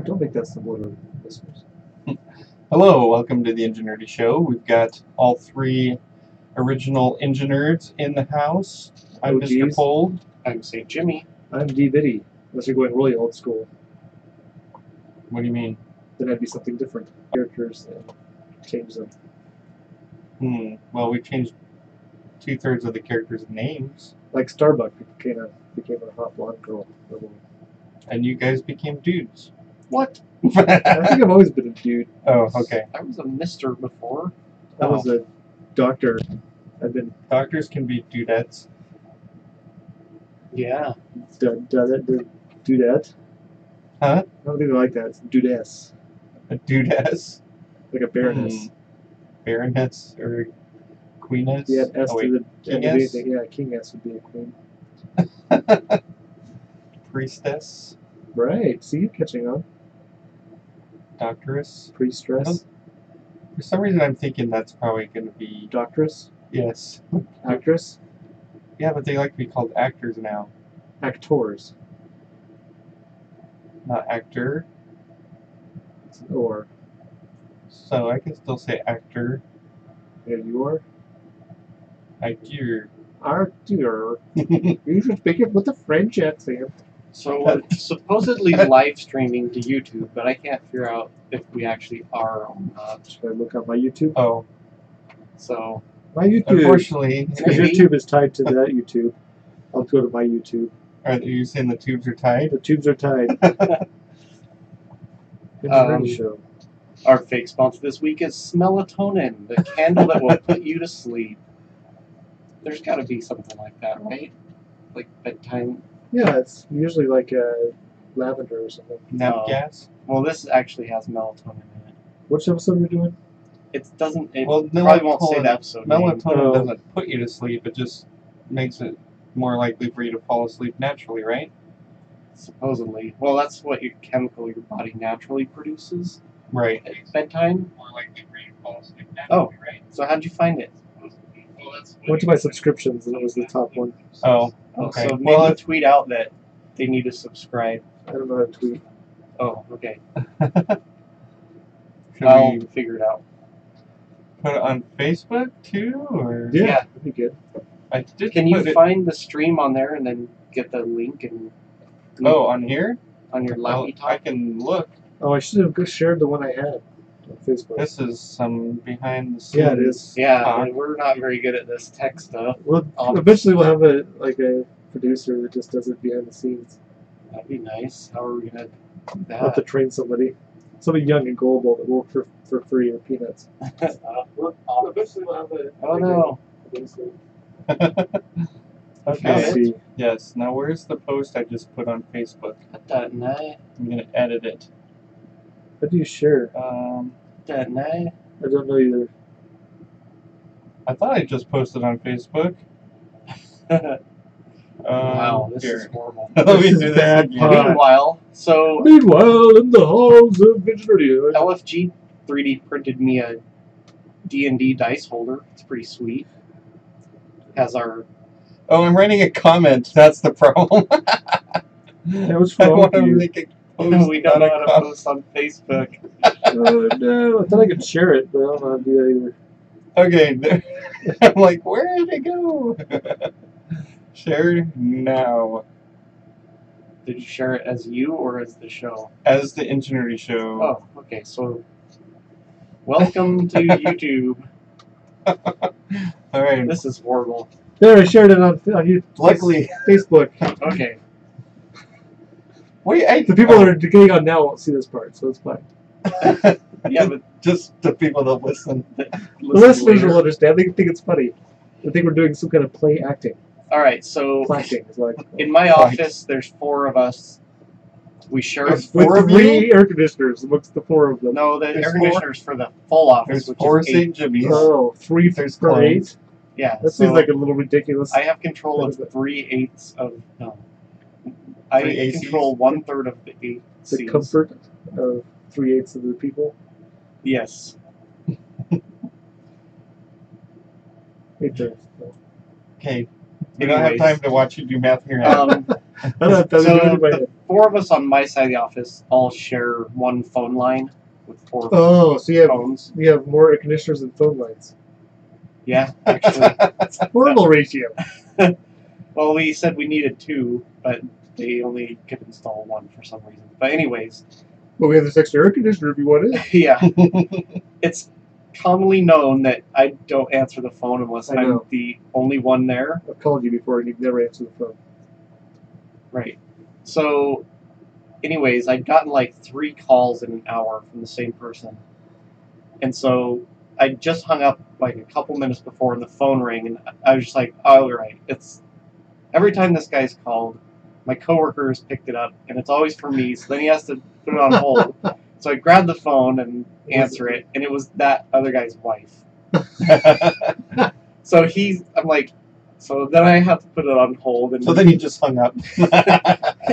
Don't make that similar to listeners. Hello, welcome to the Enginerdy Show. We've got all three original Enginerds in the house. I'm Mr. Pold. I'm St. Jimmy. I'm D-Bitty, unless you're going really old school. What do you mean? Then I'd be something different. Characters and change them. Well, we changed 2/3 of the characters' names. Like Starbuck became a hot blonde girl. And you guys became dudes. What? I think I've always been a dude. Oh, okay. I was a mister before. I was a doctor. I've been Doctors can be dudettes. Yeah. dudette. Huh? I don't think they like that. It's dudess. A dudess? Like a baroness. Baroness or queeness? Yeah, S Oh, to wait. the end of anything. Yeah, kingness would be a queen. Priestess? Right. See, you're catching on. Doctoress? Priestess. For some reason, I'm thinking that's probably going to be... Doctress. Yes. Actress. Yeah, but they like to be called actors now. Actors. Not actor. Or. So I can still say actor. Yeah, you are. Actor. Arthur. You should speak it with a French accent. So we're supposedly live streaming to YouTube, but I can't figure out if we actually are or not. Should I look on my YouTube? Oh, So My YouTube. unfortunately, Because your tube is tied to that YouTube. I'll go to my YouTube. are you saying the tubes are tied? The tubes are tied. Enginerdy Show. our fake sponsor this week is Melatonin, the candle that will put you to sleep. There's got to be something like that, right? Like bedtime. Yeah, it's usually like lavender or something. Nap Oh. gas? Well, this actually has melatonin in it. Which episode are we doing? It doesn't. It Well, probably won't say the episode name. Melatonin Oh. doesn't put you to sleep, it just makes it more likely for you to fall asleep naturally, right? Supposedly. Well, that's what your chemical your body naturally produces Right. at bedtime. More likely for you to fall asleep naturally, right? So how'd you find it? Went to my subscriptions and it was the top one. Oh, Oh, okay. so Well, maybe tweet out that they need to subscribe. I don't know how to tweet. Oh, okay. should I'll we figure it out. put it on Facebook too, or Yeah, Yeah. that'd be good. I did Can you put it. find the stream on there and then get the link and Oh, on here? on your Well, I laptop? can look. Oh, I should have shared the one I had on Facebook. This is some behind the scenes. Yeah, it is. Yeah, talk. and we're not very good at this tech stuff. Well, Um, eventually we'll have a producer that just does it behind the scenes. That'd be nice. How are we gonna do I'll have to that? train somebody young and gullible that will work for free or peanuts. Eventually we'll have a. Oh no. producer. Okay. Let's see. Yes. Now, where's the post I just put on Facebook? That night. I'm gonna edit it. How do you share? That night. I don't know either. I thought I just posted on Facebook. Wow, this here. is horrible. Let me This is do this bad again. pod. Meanwhile, so Meanwhile, in the halls of Enginerdy. LFG 3D printed me a D&D dice holder. It's pretty sweet. Has our Oh, I'm writing a comment. That's the problem. Yeah, what's I wrong want with to you? make a post. we don't not know a how to comment. post on Facebook. Oh no! I thought I could share it, but I don't know how to do that either. Okay, there- I'm like, where did it go? Share now Did you share it as you or as the show? as the Enginerdy Show. Oh, okay. So, welcome to YouTube. All right. This is horrible. There, I shared it on you. Luckily, Facebook. Okay. wait. The people that are getting on now won't see this part, so it's fine. Yeah, but just the people that listen. The listeners later. will understand. They think it's funny. They think we're doing some kind of play acting. All right. So, Acting is like in my office, there's 4 of us. We share. There's with 4 of 3 air conditioners amongst the 4 of them. No, the There's air 4? conditioners for the full office, There's which 4 is 8. St. Jimmy's. Oh, 3 There's for clones. 8. Yeah. That so seems like a little ridiculous. I have control of 3/8 of no. I 3 ACs? control 1/3 of the 8 the Cs. comfort of 3/8 of the people. Yes. Right there. Okay. We don't have Anyways. time to watch you do math in your head. I don't have to So, do it in my head. 4 of us on my side of the office all share one phone line with 4 Oh, so you phones. have more air conditioners than phone lines. Yeah, actually. It's a horrible ratio. Well, we said we needed 2, but they only could install 1 for some reason. But anyways, But we have this extra air conditioner if you want it. yeah, it's commonly known that I don't answer the phone unless I I'm know. the only one there. I've called you before and you've never answered the phone. Right. So, anyways, I'd gotten like 3 calls in an hour from the same person. And so I just hung up like a couple minutes before and the phone rang, and I was just like, oh, right. It's every time this guy's called, my coworker has picked it up, and it's always for me, so then he has to put it on hold. So I grabbed the phone and answer it, and it was that other guy's wife. So I'm like, so then I have to put it on hold. And So then he just hung up.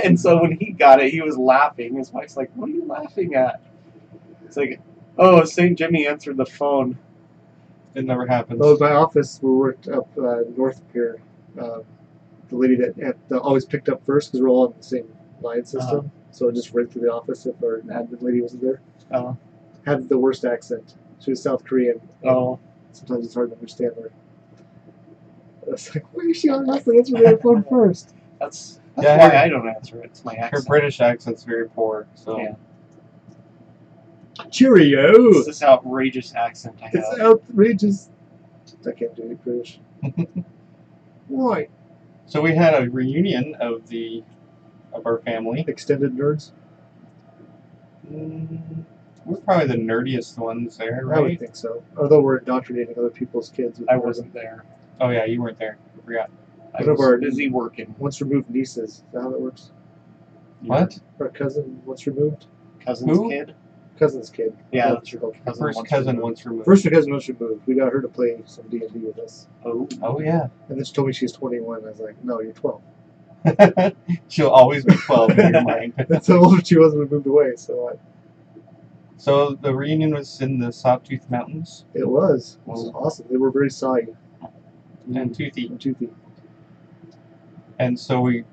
and so when he got it, he was laughing. His wife's like, what are you laughing at? It's like, oh, St. Jimmy answered the phone. It never happens. Oh, my office, we worked up north here. The lady that always picked up first because we're all on the same line system. So it just ran through the office if our admin lady wasn't there. Had the worst accent. She was South Korean. Oh. Sometimes it's hard to understand her. I was like, why is she honestly answering the phone first? That's Yeah, why I don't answer it. It's my Her accent. British accent's very poor, so. Yeah. Cheerio! It's this outrageous accent I have. It's outrageous. I can't do it British. Right. So we had a reunion of our family. Extended nerds? We're probably the nerdiest ones there, I would right? think so. Although we're indoctrinating other people's kids. With I nerdism. wasn't there. Oh yeah, you weren't there. I forgot. I One of was our busy working. once removed nieces. Is that how that works? What? Our cousin once removed? Cousin's Who? kid? Cousin's kid. Yeah, That's that's your called. First cousin once removed. First cousin once removed. We got her to play some D&D with us. Oh. Oh yeah. And then she told me she's 21. I was like, no, you're 12. She'll always be 12 in your mind. That's how old she was when we moved away. So So the reunion was in the Sawtooth Mountains it was. It was awesome. They were very soggy and toothy. and toothy. And so we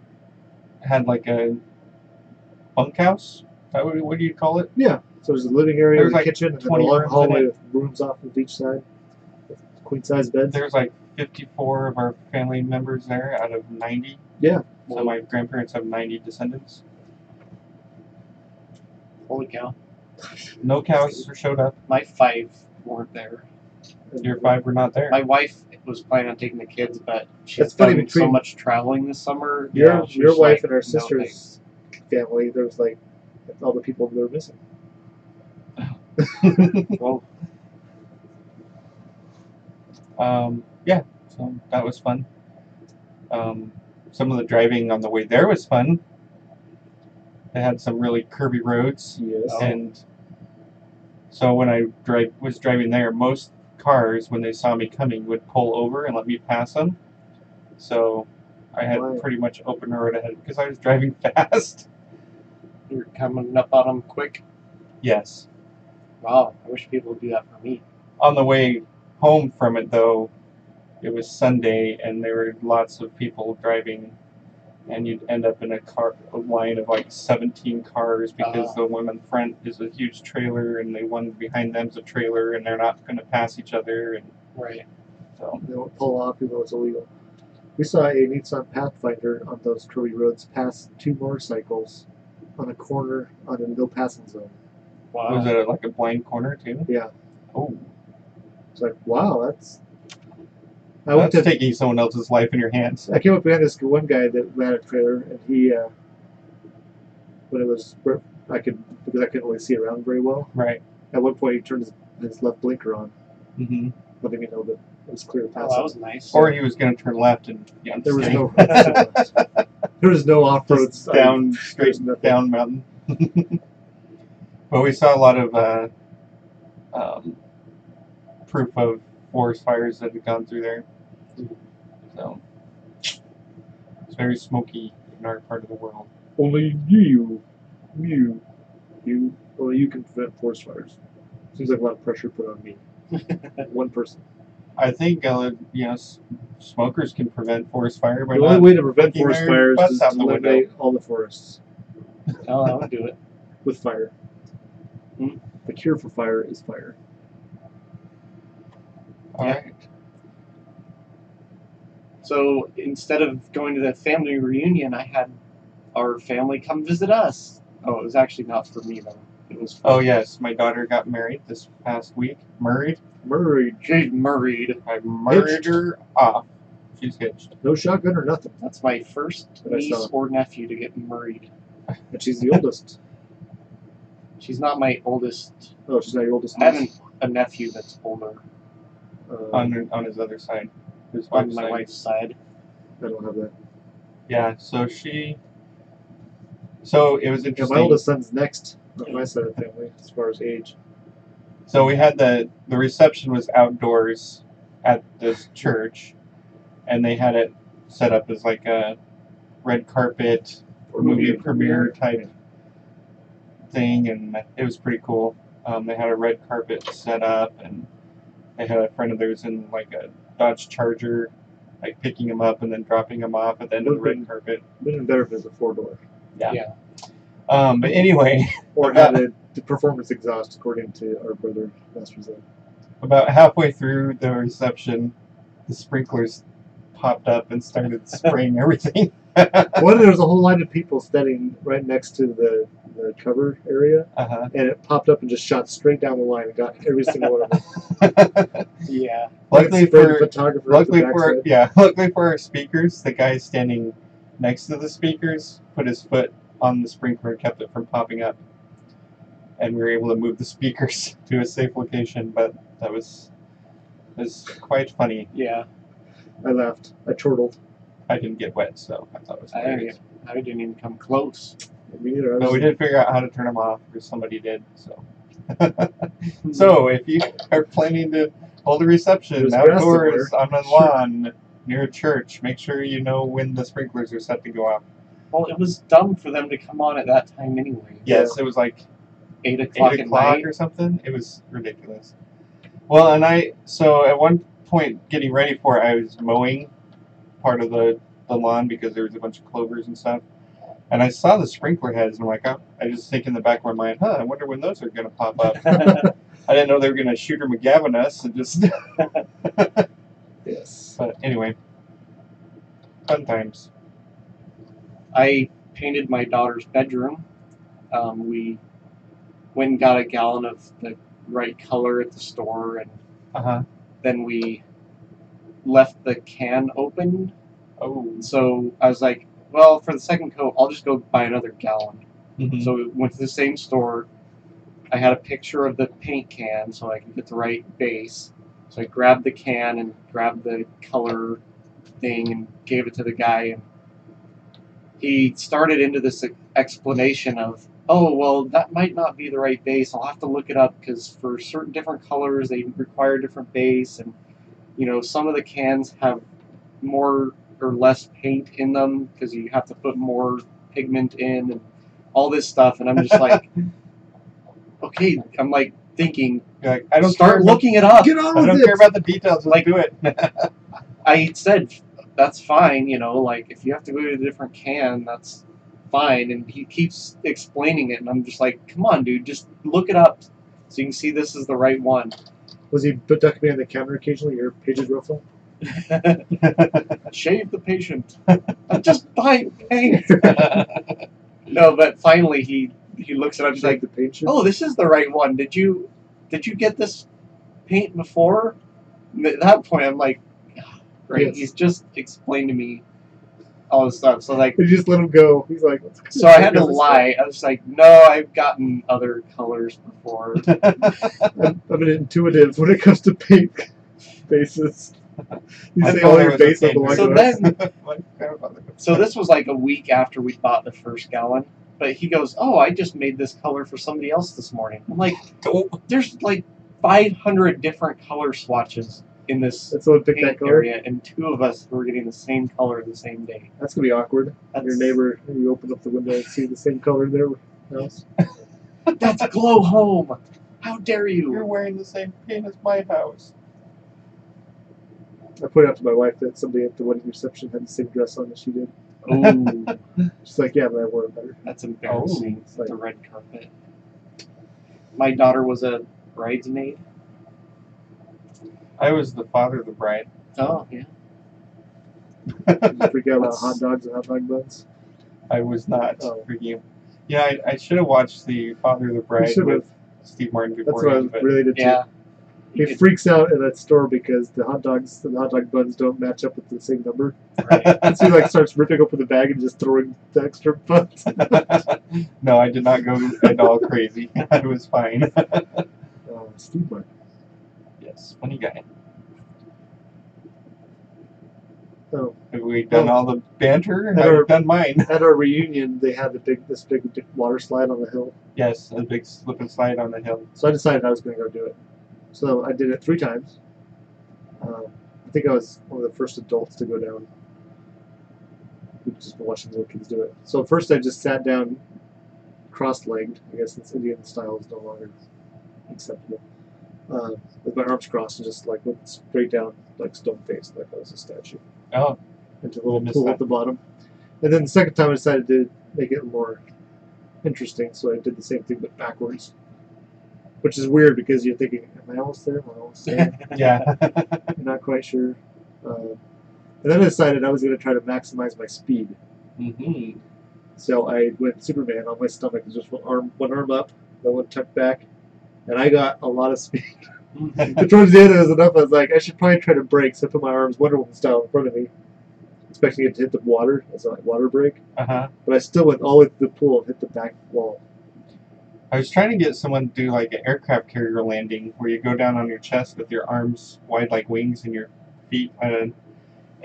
had like a bunkhouse. Is that what do you call it? Yeah. So there's a living area, There's a like kitchen, and then a 20 long rooms in hallway it. with rooms off of each side. Queen size beds. There's like 54 of our family members there out of 90. Yeah. So my grandparents have 90 descendants. Holy cow. No cows showed up. My 5 weren't there. Your 5 were not there. My wife was planning on taking the kids, but she's That's funny done so between- much traveling this summer. Your she was wife like, and our "No, sister's family, there was like all the people that were missing. thanks." Well, Yeah, so that was fun. Some of the driving on the way there was fun. They had some really curvy roads. Yes. And so when I was driving there, most cars, when they saw me coming, would pull over and let me pass them. So I had Wow. pretty much open road ahead because I was driving fast. you're coming up on them quick. Yes. Wow, I wish people would do that for me. On the way home from it, though, it was Sunday and there were lots of people driving, and you'd end up in a line of like 17 cars because the one in front is a huge trailer and the one behind them's a trailer, and they're not going to pass each other, and Right. so They won't pull off even though it's illegal. We saw a Nissan Pathfinder on those curvy roads pass 2 motorcycles on a corner on a no passing zone. Wow. was it like a blind corner too? Yeah. Oh, It's like, wow, that's. I went that's to. taking someone else's life in your hands. I came up behind this one guy that had a trailer, and he, when it was, because I couldn't really see around very well. Right. At one point, he turned his left blinker on, Mm-hmm. letting me know that it was clear to pass. Oh, that was nice. Or he was going to turn left and There was stay. no. There was no off road Just down straight down mountain. Well, we saw a lot of proof of forest fires that had gone through there. So it's very smoky in our part of the world. Only only you can prevent forest fires. Seems like a lot of pressure put on me. One person. I think smokers can prevent forest fire by The only not way to prevent putting forest their fires butts is out to the window. eliminate all the forests. Oh, I would do it. with fire. Hmm. The cure for fire is fire. All Yeah. right. So instead of going to the family reunion, I had our family come visit us. Oh, it was actually not for me though. It was for Oh yes, my daughter got married this past week. Married? Murray, She's married. I married her off. She's hitched. no shotgun or nothing. That's my first That I niece saw. or nephew to get married. And she's the oldest. She's not my oldest. Oh, she's not your oldest. I haven't a nephew that's older On his other side, his on wife's my side. wife's side. I don't have that. Yeah. So she. So it was Yeah, interesting. my oldest son's next on my side of the family as far as age. So we had the reception was outdoors at this church, and they had it set up as like a red carpet or movie premiere type thing, and it was pretty cool. They had a red carpet set up, and they had a friend of theirs in like a Dodge Charger, like picking him up and then dropping him off at the end of the red carpet. Would have been better if it was a 4-door. Yeah. But anyway, Or had the performance exhaust, according to our brother, Master Zen. about halfway through the reception, the sprinklers popped up and started spraying everything. Well, there was a whole line of people standing right next to the cover area, Uh-huh. and it popped up and just shot straight down the line and got every single one of them. Yeah. Luckily Sprayed the for photographer at the backside. luckily for our speakers, the guy standing next to the speakers put his foot on the sprinkler and kept it from popping up, and we were able to move the speakers to a safe location. But that was quite funny. Yeah. I laughed. I chortled. I didn't get wet, so I thought it was I hilarious. didn't even come close. Me neither. I But was- we did figure out how to turn them off, or somebody did. So, so if you are planning to hold a reception There's grass outdoors on a Sure. lawn near a church, make sure you know when the sprinklers are set to go off. Well, it was dumb for them to come on at that time anyway. Yes, it was like 8 o'clock 8 at o'clock night. or something. It was ridiculous. Well, and so at one point getting ready for it, I was mowing part of the lawn because there was a bunch of clovers and stuff. And I saw the sprinkler heads, and I'm like, oh, I just think in the back of my mind, I wonder when those are going to pop up. I didn't know they were going to Shooter McGavin us and just. Yes. But anyway, fun times. I painted my daughter's bedroom. We went and got a gallon of the right color at the store, and Uh-huh. then we left the can open. Oh. So I was like, well, for the second coat, I'll just go buy another gallon. Mhm. So we went to the same store. I had a picture of the paint can so I could get the right base. So I grabbed the can and grabbed the color thing and gave it to the guy. And he started into this explanation of, oh, well, that might not be the right base. I'll have to look it up because for certain different colors, they require different base. And, some of the cans have more or less paint in them because you have to put more pigment in and all this stuff. And I'm just like, okay, I'm like thinking, You're like, I don't start care looking it up. Get on I with don't it! care about the details. Just do it. I said, that's fine, like if you have to go to a different can, that's fine. And he keeps explaining it, and I'm just like, come on, dude, just look it up so you can see this is the right one. Was he ducking behind the counter occasionally? Your pages ruffle? Shave the patient. I'm just buying paint. No, but finally he looks it up. He's like, the paint chip? oh, this is the right one. Did you get this paint before? And at that point, I'm like, great. Yes. He's just explained to me all this stuff. So like, You just let him go. He's like, so I had to lie. I was like, no, I've gotten other colors before. I'm an intuitive when it comes to paint bases. You I say thought all there your was a bases paint belong So to then- us. So this was like a week after we bought the first gallon. But he goes, oh, I just made this color for somebody else this morning. I'm like, there's like 500 different color swatches in this That's what picked that paint color. area, and 2 of us were getting the same color the same day. That's gonna be awkward. That's, Your neighbor, you open up the window and see the same color in their house. That's Glow Home. How dare You're you? wearing the same paint as my house. I pointed out to my wife that somebody at the wedding reception had the same dress on as she did. Oh, She's like, yeah, but I wore it better. that's embarrassing. it's like- The red carpet. My daughter was a bridesmaid. I was the father of the bride. Oh, yeah. Did you freak out about That's- hot dogs and hot dog buns? I was not Oh. freaking. Yeah, I should have watched the father of the bride should've. with Steve Martin That's what I was beforehand, but related to. Yeah. He freaks out in that store because the hot dogs and the hot dog buns don't match up with the same number. Right. And so he like starts ripping open the bag and just throwing the extra buns. no, I did not go at all crazy. I was fine. Steve Martin. Yes, funny guy. Oh, Have we done all the banter? At our- I've done mine. at our reunion, they had this big water slide on the hill. Yes, a big slip and slide on the hill. So I decided I was going to go do it. So I did it 3 times. I think I was one of the first adults to go down. We've just been watching little kids do it. So first I just sat down cross-legged. I guess since Indian style is no longer acceptable. With my arms crossed and just like went straight down, like stone faced, like I was a statue. Oh, Into a little missed pool that. at the bottom. And then the second time I decided to make it more interesting, so I did the same thing but backwards. Which is weird because you're thinking, am I almost there? Am I almost there? yeah. You're not quite sure. And then I decided I was going to try to maximize my speed. mm-hmm. So I went Superman on my stomach, just one arm up, then one tucked back, and I got a lot of speed. But towards the end, it was enough. I was like, I should probably try to brake. So I put my arms Wonder Woman style in front of me, expecting it to hit the water as a water brake. Uh-huh. But I still went all the way to the pool and hit the back wall. I was trying to get someone to do like an aircraft carrier landing where you go down on your chest with your arms wide like wings and your feet at an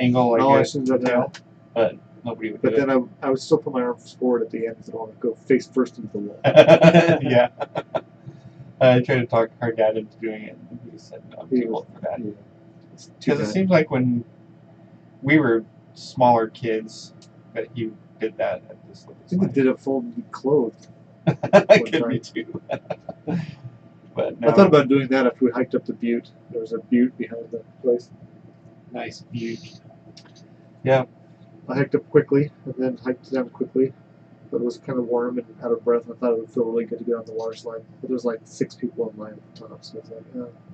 angle like I a should have done tail, that. but nobody would But do then I would still put my arms forward at the end because I want to go face first into the wall. it. yeah. I tried to talk our dad into doing it, and he said no, I'm too old for that. Yeah. It's too Because it bad. seems like when we were smaller kids that he did that at this I think they did it fully clothed. Could be too. But no. I thought about doing that after we hiked up the butte. There was a butte behind the place. Nice view. I hiked up quickly and then hiked down quickly. But it was kind of warm and out of breath. And I thought it would feel really good to get on the water slide. But there was like 6 people in line at the top. So it's like,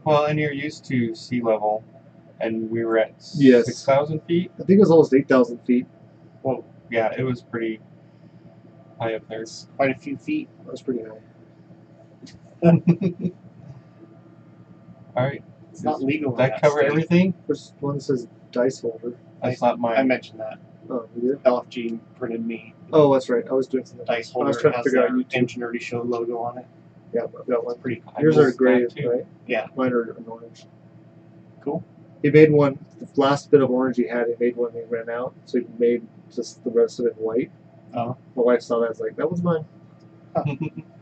Well, and you're used to sea level, and we were at Yes. 6,000 feet. I think it was almost 8,000 feet. Well, yeah, it was pretty high up there. It's quite a few feet. That was pretty high. All right, It's not legal. did that cover everything? There's one that says dice holder. That's not I mine. mentioned that. Oh, you did? LFG printed me Oh, that's right. I was doing something. dice I holder. was trying It to has figure out our YouTube. Enginerdy Show logo on it. Yeah, I've got one. Pretty cool. I Yours are missed gray, that, too. right? Yeah. Mine are an orange. Cool. He made one, the last bit of orange he had, he made one and he ran out, so he made just the rest of it white. Oh. My wife saw that, was like, that was mine.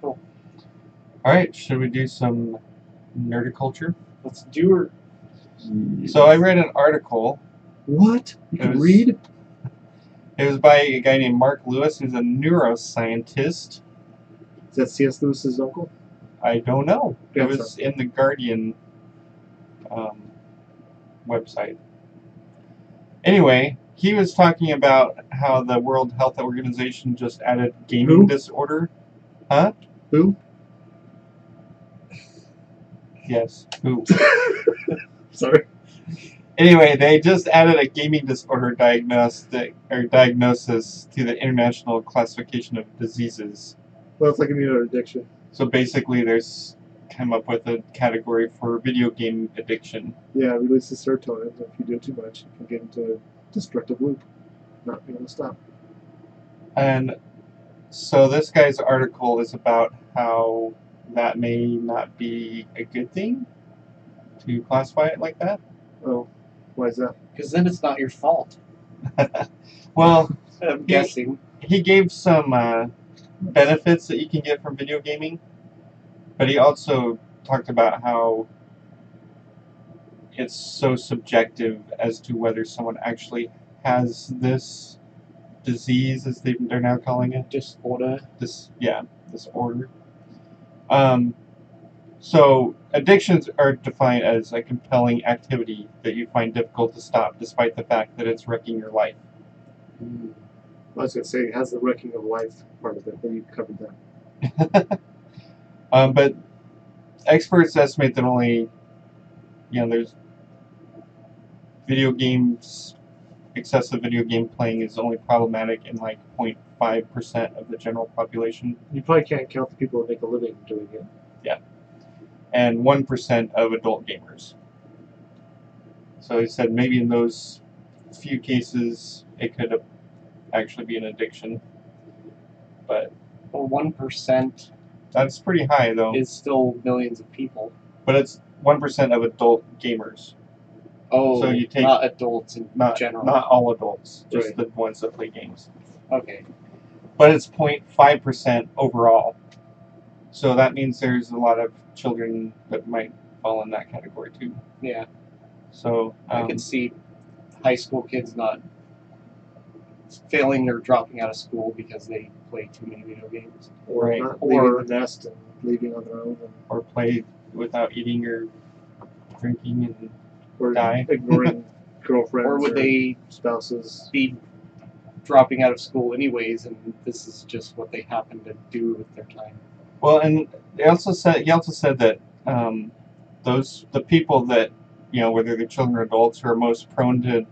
Cool. All right, should we do some nerdiculture? Let's do her. So I read an article. What? You It can was- read? It was by a guy named Mark Lewis, who's a neuroscientist. Is that C.S. Lewis's uncle? I don't know. It Yeah, was in the Guardian website. Anyway, he was talking about how the World Health Organization just added gaming Who? disorder. Who? Yes, who? Sorry. Anyway, they just added a gaming disorder diagnosis to the International Classification of Diseases. Well, it's like immuno addiction. So basically, there's come up with a category for video game addiction. Yeah, it releases serotonin. If you do it too much, you can get into a destructive loop. Not being able to stop. And so this guy's article is about how that may not be a good thing to classify it like that. Oh, why is that? Because then it's not your fault. Well, I'm guessing. he gave some benefits that you can get from video gaming, but he also talked about how it's so subjective as to whether someone actually has this disease, as they're now calling it. Disorder. Disorder. So addictions are defined as a compelling activity that you find difficult to stop, despite the fact that it's wrecking your life. I was going to say it has the wrecking of life part of it, but you covered that. But experts estimate that only, there's excessive video game playing is only problematic in like 0.5% of the general population. You probably can't count the people that make a living doing it. Yeah. And 1% of adult gamers. So he said maybe in those few cases it could actually be an addiction. But Well, 1% that's pretty high though. is still millions of people. But it's 1% of adult gamers. Oh, so you take not adults in general. Not all adults, just Right. the ones that play games. Okay. But it's 0.5% overall. So that means there's a lot of children that might fall in that category too. Yeah. So I can see high school kids not failing or dropping out of school because they play too many video games. Or Right. not Or- leaving the nest and leaving on their own. or play without eating or drinking and Or die. ignoring girlfriends Or would they spouses. be dropping out of school anyways, and this is just what they happen to do with their time? Well, and he also said that the people that whether they're children or adults who are most prone to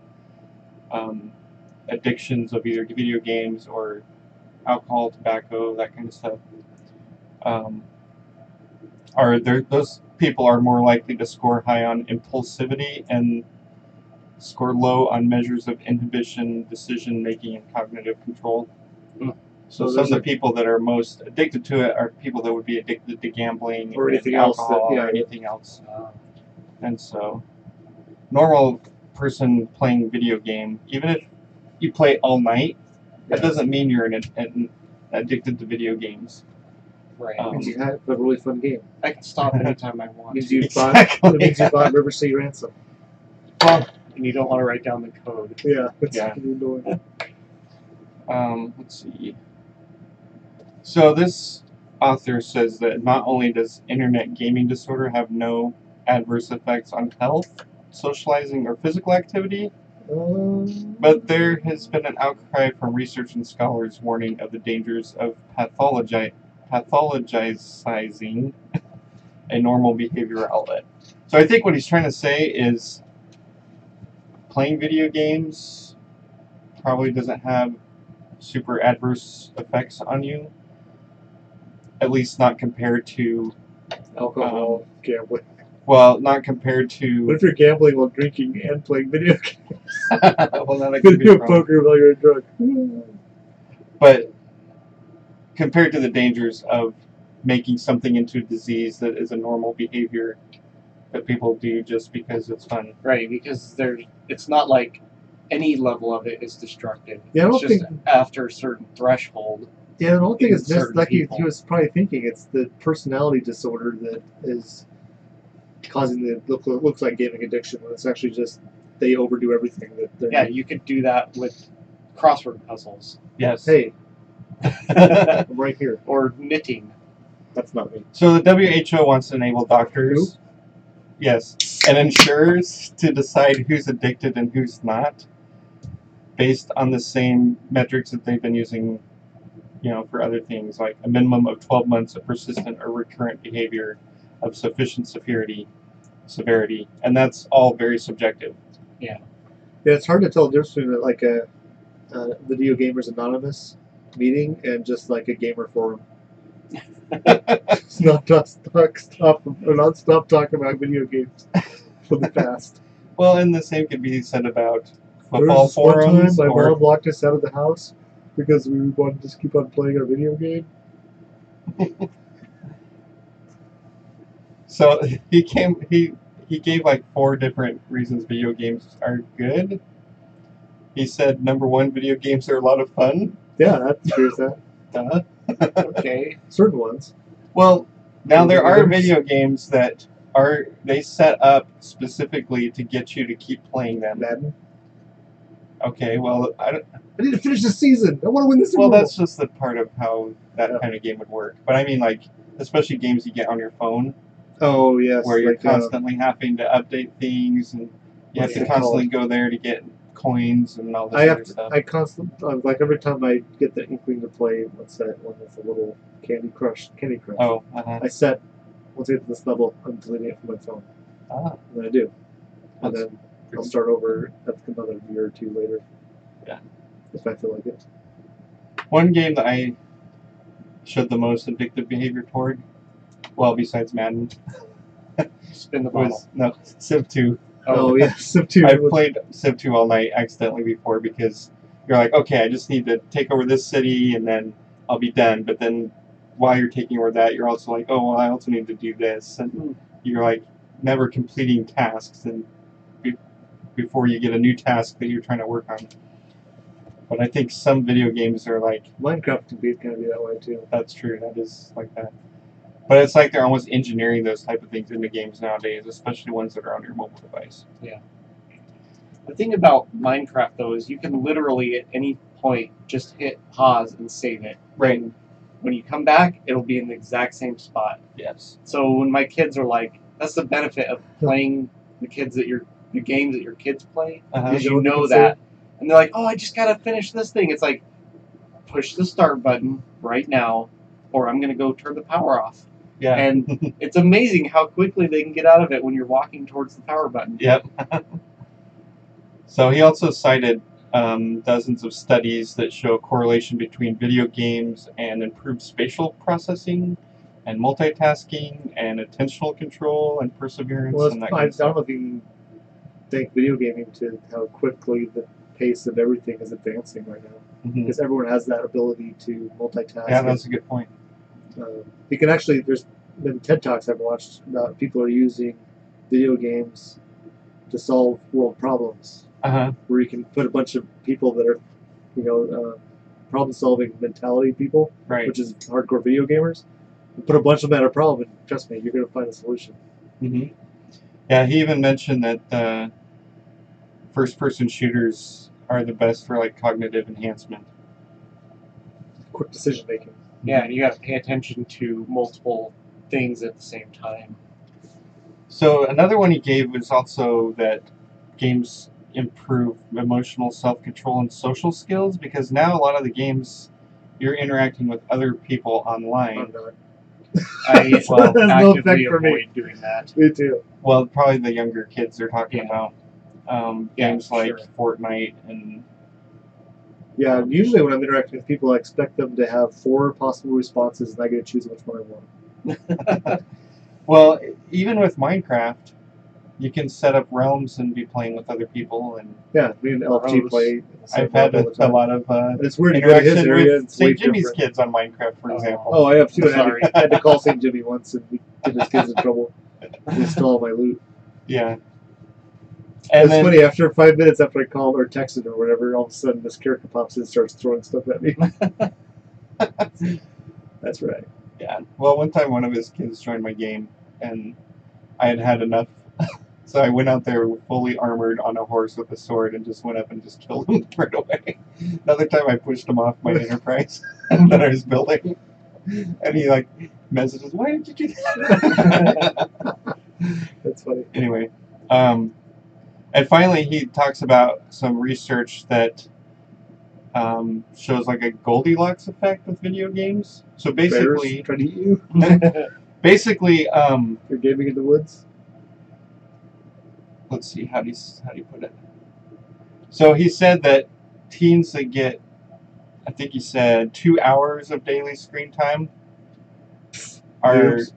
addictions of either video games or alcohol, tobacco, that kind of stuff, those people are more likely to score high on impulsivity and score low on measures of inhibition, decision making, and cognitive control. Mm. So So some of the there's people that are most addicted to it are people that would be addicted to gambling Or and anything else alcohol that- or yeah. anything else. And so, normal person playing video game, even if you play all night, that doesn't mean you're addicted to video games. Right. Means you had a really fun game. I can stop anytime I want. Means you Exactly. it means you bought River City Ransom. And you don't want to write down the code. Yeah, that's Yeah. what you're doing. Let's see. So this author says that not only does internet gaming disorder have no adverse effects on health, socializing, or physical activity, but there has been an outcry from research and scholars warning of the dangers of pathologizing a normal behavioral outlet. So I think what he's trying to say is playing video games probably doesn't have super adverse effects on you, at least not compared to, Alcohol, gambling. well, not compared What to, if you're gambling while drinking and playing video games? well, that could be Video a problem. poker while you're drunk. But compared to the dangers of making something into a disease that is a normal behavior that people do just because it's fun. Right, because it's not like any level of it is destructive. Yeah, I it's don't just think- after a certain threshold. Yeah, I don't think In it's just certain like he people. was probably thinking. It's the personality disorder that is causing the looks like gaming addiction when it's actually just they overdo everything that they're. Yeah, you could do that with crossword puzzles Yes. Hey, I'm right here. or knitting. That's not me. So the WHO wants to enable doctors, yes, and insurers to decide who's addicted and who's not, based on the same metrics that they've been using, for other things, like a minimum of 12 months of persistent or recurrent behavior of sufficient severity, and that's all very subjective. Yeah, it's hard to tell the difference between like a Video Gamers Anonymous meeting and just like a gamer forum. It's not stop talking about video games from the past. Well, and the same could be said about There football was this one time forums. my Or, mom locked us out of the house because we wanted to just keep on playing our video game. so he gave like 4 different reasons video games are good. He said, number 1, video games are a lot of fun. Yeah, that appears that. Duh. Okay. Certain ones. Well, now there are Others. video games that they set up specifically to get you to keep playing them. Madden. Okay, well, I need to finish the season. I want to win this. well, that's just the part of how that Yeah. kind of game would work. But I mean, like, especially games you get on your phone, Oh yes, where you're like, constantly having to update things, and you have what's to it called? constantly go there to get coins and all this I other have to, stuff. I constantly like every time I get the inkling to play. What's that one with the little Candy Crush? Oh, I set once I get to this level, I'm deleting it from my phone, ah, and then I do, and That's then I'll start over another year or two later. Yeah. If I feel like it. one game that I showed the most addictive behavior toward, well, besides Madden, Spin the bottle. was no Civ 2. Oh yeah, Civ 2. I've played Civ 2 all night accidentally before because you're like, okay, I just need to take over this city and then I'll be done. But then while you're taking over that, you're also like, oh, well, I also need to do this. And you're like never completing tasks and before you get a new task that you're trying to work on. But I think some video games are like, Minecraft can be kind of be that way too. that's true, that is like that. But it's like they're almost engineering those type of things into games nowadays, especially ones that are on your mobile device. Yeah. The thing about Minecraft, though, is you can literally at any point just hit pause and save it. Right. And when you come back, it'll be in the exact same spot. Yes. So when my kids are like, that's the benefit of playing the games that your kids play, is you know that. And they're like, oh, I just gotta finish this thing. It's like, push the start button right now, or I'm gonna go turn the power off. Yeah. And it's amazing how quickly they can get out of it when you're walking towards the power button. Yep. So he also cited dozens of studies that show a correlation between video games and improved spatial processing and multitasking and attentional control and perseverance. Well, and that I kind of don't stuff. know if you can thank video gaming to how quickly the pace of everything is advancing right now. Mhm. Because everyone has that ability to multitask. Yeah, that's a good point. You can actually, there's been TED Talks I've watched about people are using video games to solve world problems. Uh-huh. Where you can put a bunch of people that are, problem-solving mentality people, Right. which is hardcore video gamers, and put a bunch of them at a problem, and trust me, you're going to find a solution. Mm-hmm. Yeah, he even mentioned that first-person shooters are the best for like cognitive enhancement. Quick decision making. Yeah, and you got to pay attention to multiple things at the same time. So another one he gave was also that games improve emotional self-control and social skills because now a lot of the games you're interacting with other people online. I'm not. I Well, has no effect actively for me. avoid doing that. Me too. Well, probably the younger kids are talking about Yeah, games like sure. Fortnite and Yeah, usually when I'm interacting with people, I expect them to have 4 possible responses, and I get to choose which one I want. well, even with Minecraft, you can set up realms and be playing with other people. And Yeah, me and LFG Gross. play. I've had a lot of And it's weird to go to his interaction area. with It's way St. Jimmy's different. kids on Minecraft, for example. Oh, I have too. Sorry. I had to call St. Jimmy once, and we get his kids in trouble. We stole all my loot. Yeah. And it's then, funny, after 5 minutes after I called or texted or whatever, all of a sudden this character pops in and starts throwing stuff at me. That's right. Yeah. Well, one time one of his kids joined my game, and I had enough. So I went out there fully armored on a horse with a sword and just went up and just killed him right away. Another time I pushed him off my enterprise that I was building. And he like messages, why did you do that? That's funny. Anyway. And finally he talks about some research that shows like a Goldilocks effect with video games. So basically Bears trying to eat you. basically You're gaming in the woods. let's see, how do you put it? So he said that teens that get, I think he said 2 hours of daily screen time Noobs.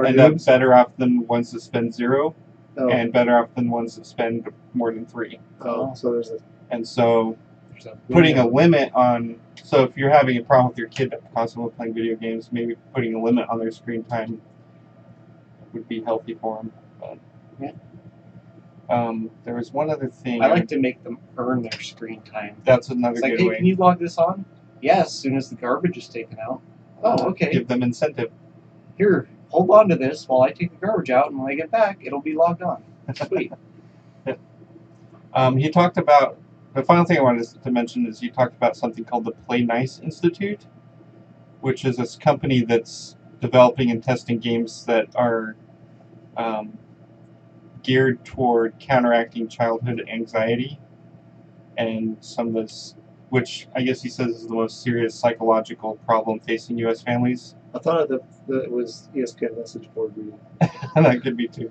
end up better off than ones that spend 0, Oh. and better off than ones that spend more than 3. So there's a And so putting a limit on, so if you're having a problem with your kid constantly playing video games, maybe putting a limit on their screen time would be healthy for them. But yeah. There was one other thing. I like to make them earn their screen time. That's another It's like, good hey, way. can you log this on? Yeah, as soon as the garbage is taken out. Oh, okay. Give them incentive. Here, hold on to this while I take the garbage out, and when I get back, it'll be logged on. Sweet. He talked about, the final thing I wanted to mention is he talked about something called the Play Nice Institute, which is this company that's developing and testing games that are geared toward counteracting childhood anxiety. and some of this, which I guess he says is the most serious psychological problem facing U.S. families. I thought that it was ESPN message board reading. That could be too.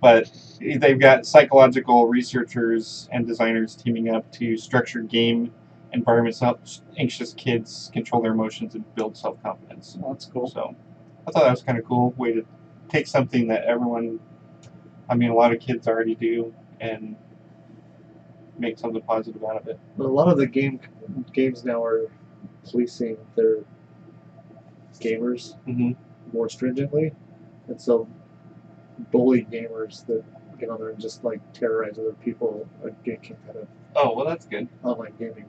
But they've got psychological researchers and designers teaming up to structure game environments to help anxious kids control their emotions and build self-confidence. Oh, that's cool. So I thought that was kind of cool way to take something that everyone, I mean, a lot of kids already do, and make something positive out of it. But a lot of the games now are policing their gamers Mm-hmm. more stringently, and so bully gamers that get on there and just like terrorize other people get kicked out of Oh, well, that's good. online gaming.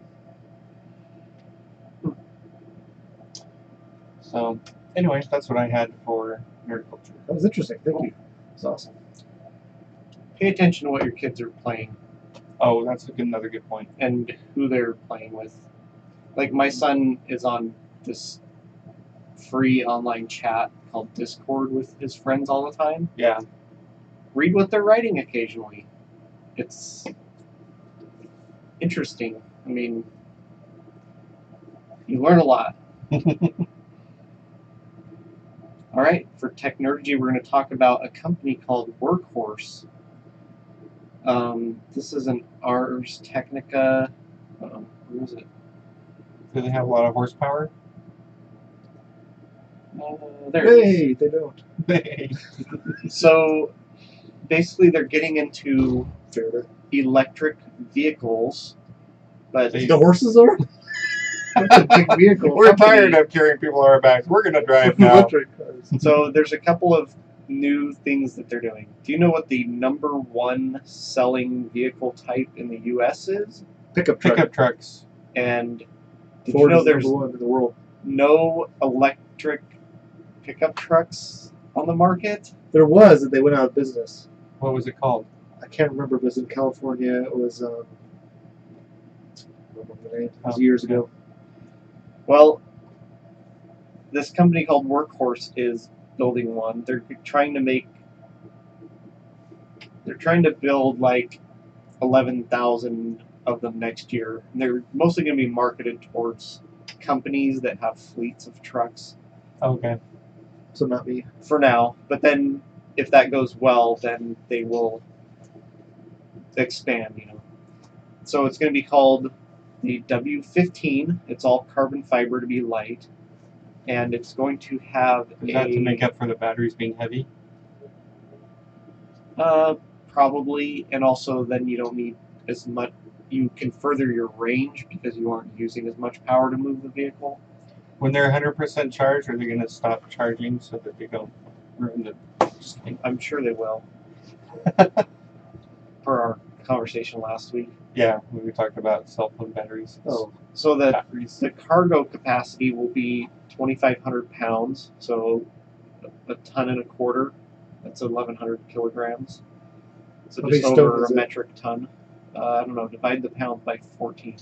So, anyway, that's what I had for nerd culture. That was interesting. Thank you. It's awesome. Pay attention to what your kids are playing Oh, that's another good point. and who they're playing with. Like my son is on this free online chat called Discord with his friends all the time. Yeah. Read what they're writing occasionally. It's interesting. I mean, you learn a lot. All right, for Technergy, we're going to talk about a company called Workhorse. This is an Ars Technica. Where is it? Do they have a lot of horsepower? There it is. Hey, they don't. So basically, they're getting into Fair. electric vehicles, but They- The horses are. That's a big vehicle. We're tired of carrying people on our backs. We're going to drive now. Electric cars. so there's a couple of new things that they're doing. Do you know what the number one selling vehicle type in the U.S. is? Pickup truck. Pickup trucks. And did Ford you know is there's number one in the world. no electric pickup trucks on the market? There was, and they went out of business. What was it called? I can't remember, but it was in California. It was, I don't remember the name. It was Oh, years okay. ago. Well, this company called Workhorse is building one. They're trying to build like 11,000 of them next year. And they're mostly going to be marketed towards companies that have fleets of trucks Okay. So not me. for now. But then, if that goes well, then they will expand. So it's going to be called the W15. It's all carbon fiber to be light, and it's going to have Is that to make up for the batteries being heavy? Probably, and also then you don't need as much. You can further your range because you aren't using as much power to move the vehicle. When they're 100% charged, are they going to stop charging so that they don't ruin the... Just kidding. I'm sure they will. Per our conversation last week. Yeah, when we talked about cell phone batteries. Oh, So the Batteries. cargo capacity will be 2,500 pounds, so a ton and a quarter. That's 1,100 kilograms. So How just many stone over is a it? metric ton. I don't know. Divide the pound by 14.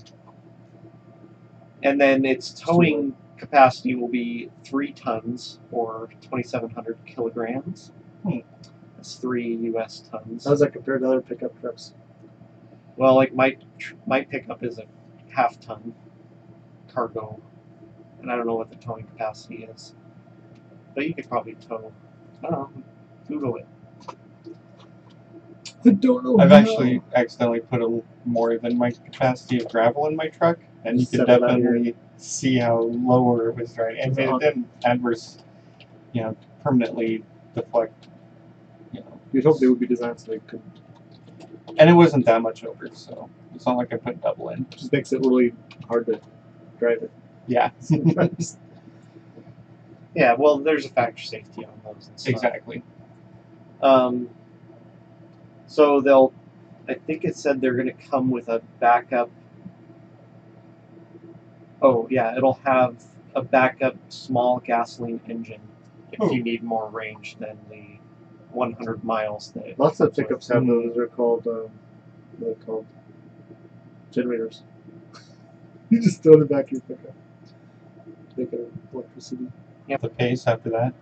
And then its towing capacity will be 3 tons or 2,700 kilograms. That's 3 U.S. tons. how does that compare to other pickup trucks? Well, like my pickup is a half-ton cargo, and I don't know what the towing capacity is. But you could probably tow. I don't know. Google it. I don't know. I've how. actually accidentally put more than my capacity of gravel in my truck, and you Just can set it out definitely see how lower it was driving. And it didn't adverse, permanently deflect. You'd hope they would be designed so they could. And it wasn't that much over, so it's not like I put double in. Just makes it really hard to drive it. Yeah, Sometimes. Yeah, well, there's a factor safety on those and stuff. exactly. So I think it said they're going to come with a backup. Oh, yeah, it'll have a backup small gasoline engine if Oh. you need more range than the 100 miles that it Lots of comes with. pickups have those. They're called, what are they called? Generators. You just throw it back in your pickup. Make it electricity. The pace after that.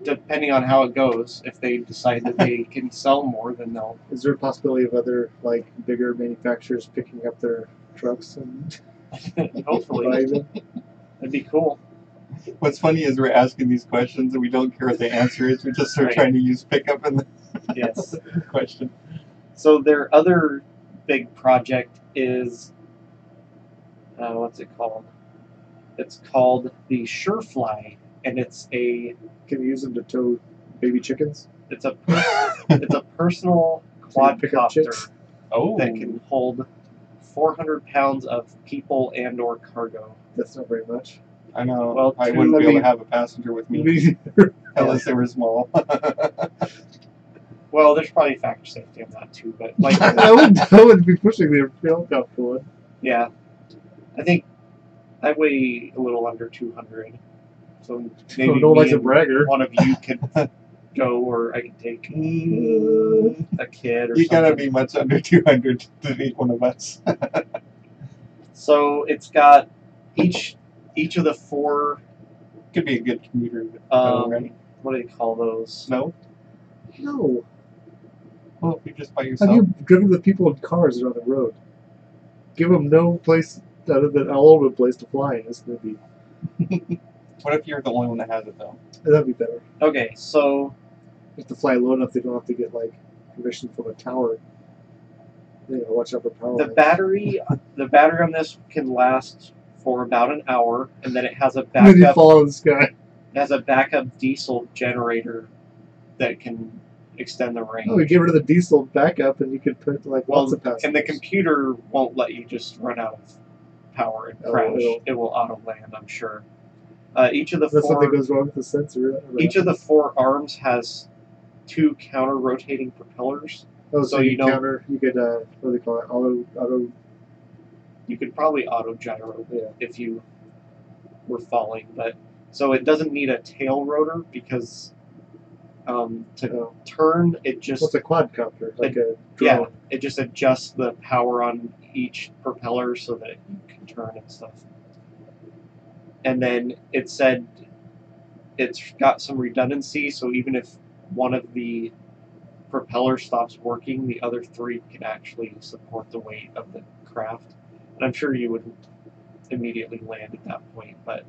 depending on how it goes, if they decide that they can sell more, then they'll. Is there a possibility of other like bigger manufacturers picking up their trucks and Hopefully, buying them? that'd be cool. What's funny is we're asking these questions and we don't care what the answer is. We just start Right. trying to use pickup in the Yes. question. So their other big project is what's it called? It's called the Surefly, and it's a Can you use them to tow baby chickens? it's a personal So you pick up quadcopter chicks? Oh, that can hold 400 pounds of people and/or cargo. That's not very much. I know. Well, I two- wouldn't be able mean- to have a passenger with me Me unless they were small. Well, there's probably factor safety on that too, but like, I would be pushing the helicopter one. yeah, I think I weigh a little under 200, so maybe no one me likes a and bragger. one of you could go, or I could take Mm, a kid or you something. gotta be much under 200 to be one of us. So it's got each of the four. Could be a good commuter. Right? What do they call those? No? No. Well, if you're just by Have yourself. you driven with people in cars that are on the road? Give them no place other than all over the place to fly in. It's gonna be What if you're the only one that has it, though? that'd be better. Okay, so If to fly low enough, they don't have to get like permission from a tower. You know, watch out for power the lines. battery on this can last for about an hour, and then it has a And then you backup. fall out of the sky. It has a backup diesel generator that can extend the range. Oh, you get rid of the diesel backup, and you could put like Well, lots of passengers. and the computer won't let you just run out of power and Oh, crash. it'll- It will auto land, I'm sure. Each of the Unless something four goes wrong with the sensor. each of the four arms has two counter rotating propellers. oh, so so you you don't- counter. You could what do they call it? Auto. You could probably auto gyro Yeah. if you were falling, but so it doesn't need a tail rotor because to Oh. turn it just What's a quadcopter? Like a yeah, drone. it just adjusts the power on each propeller so that you can turn and stuff. And then it said it's got some redundancy, so even if one of the propellers stops working, the other three can actually support the weight of the craft. And I'm sure you would immediately land at that point, but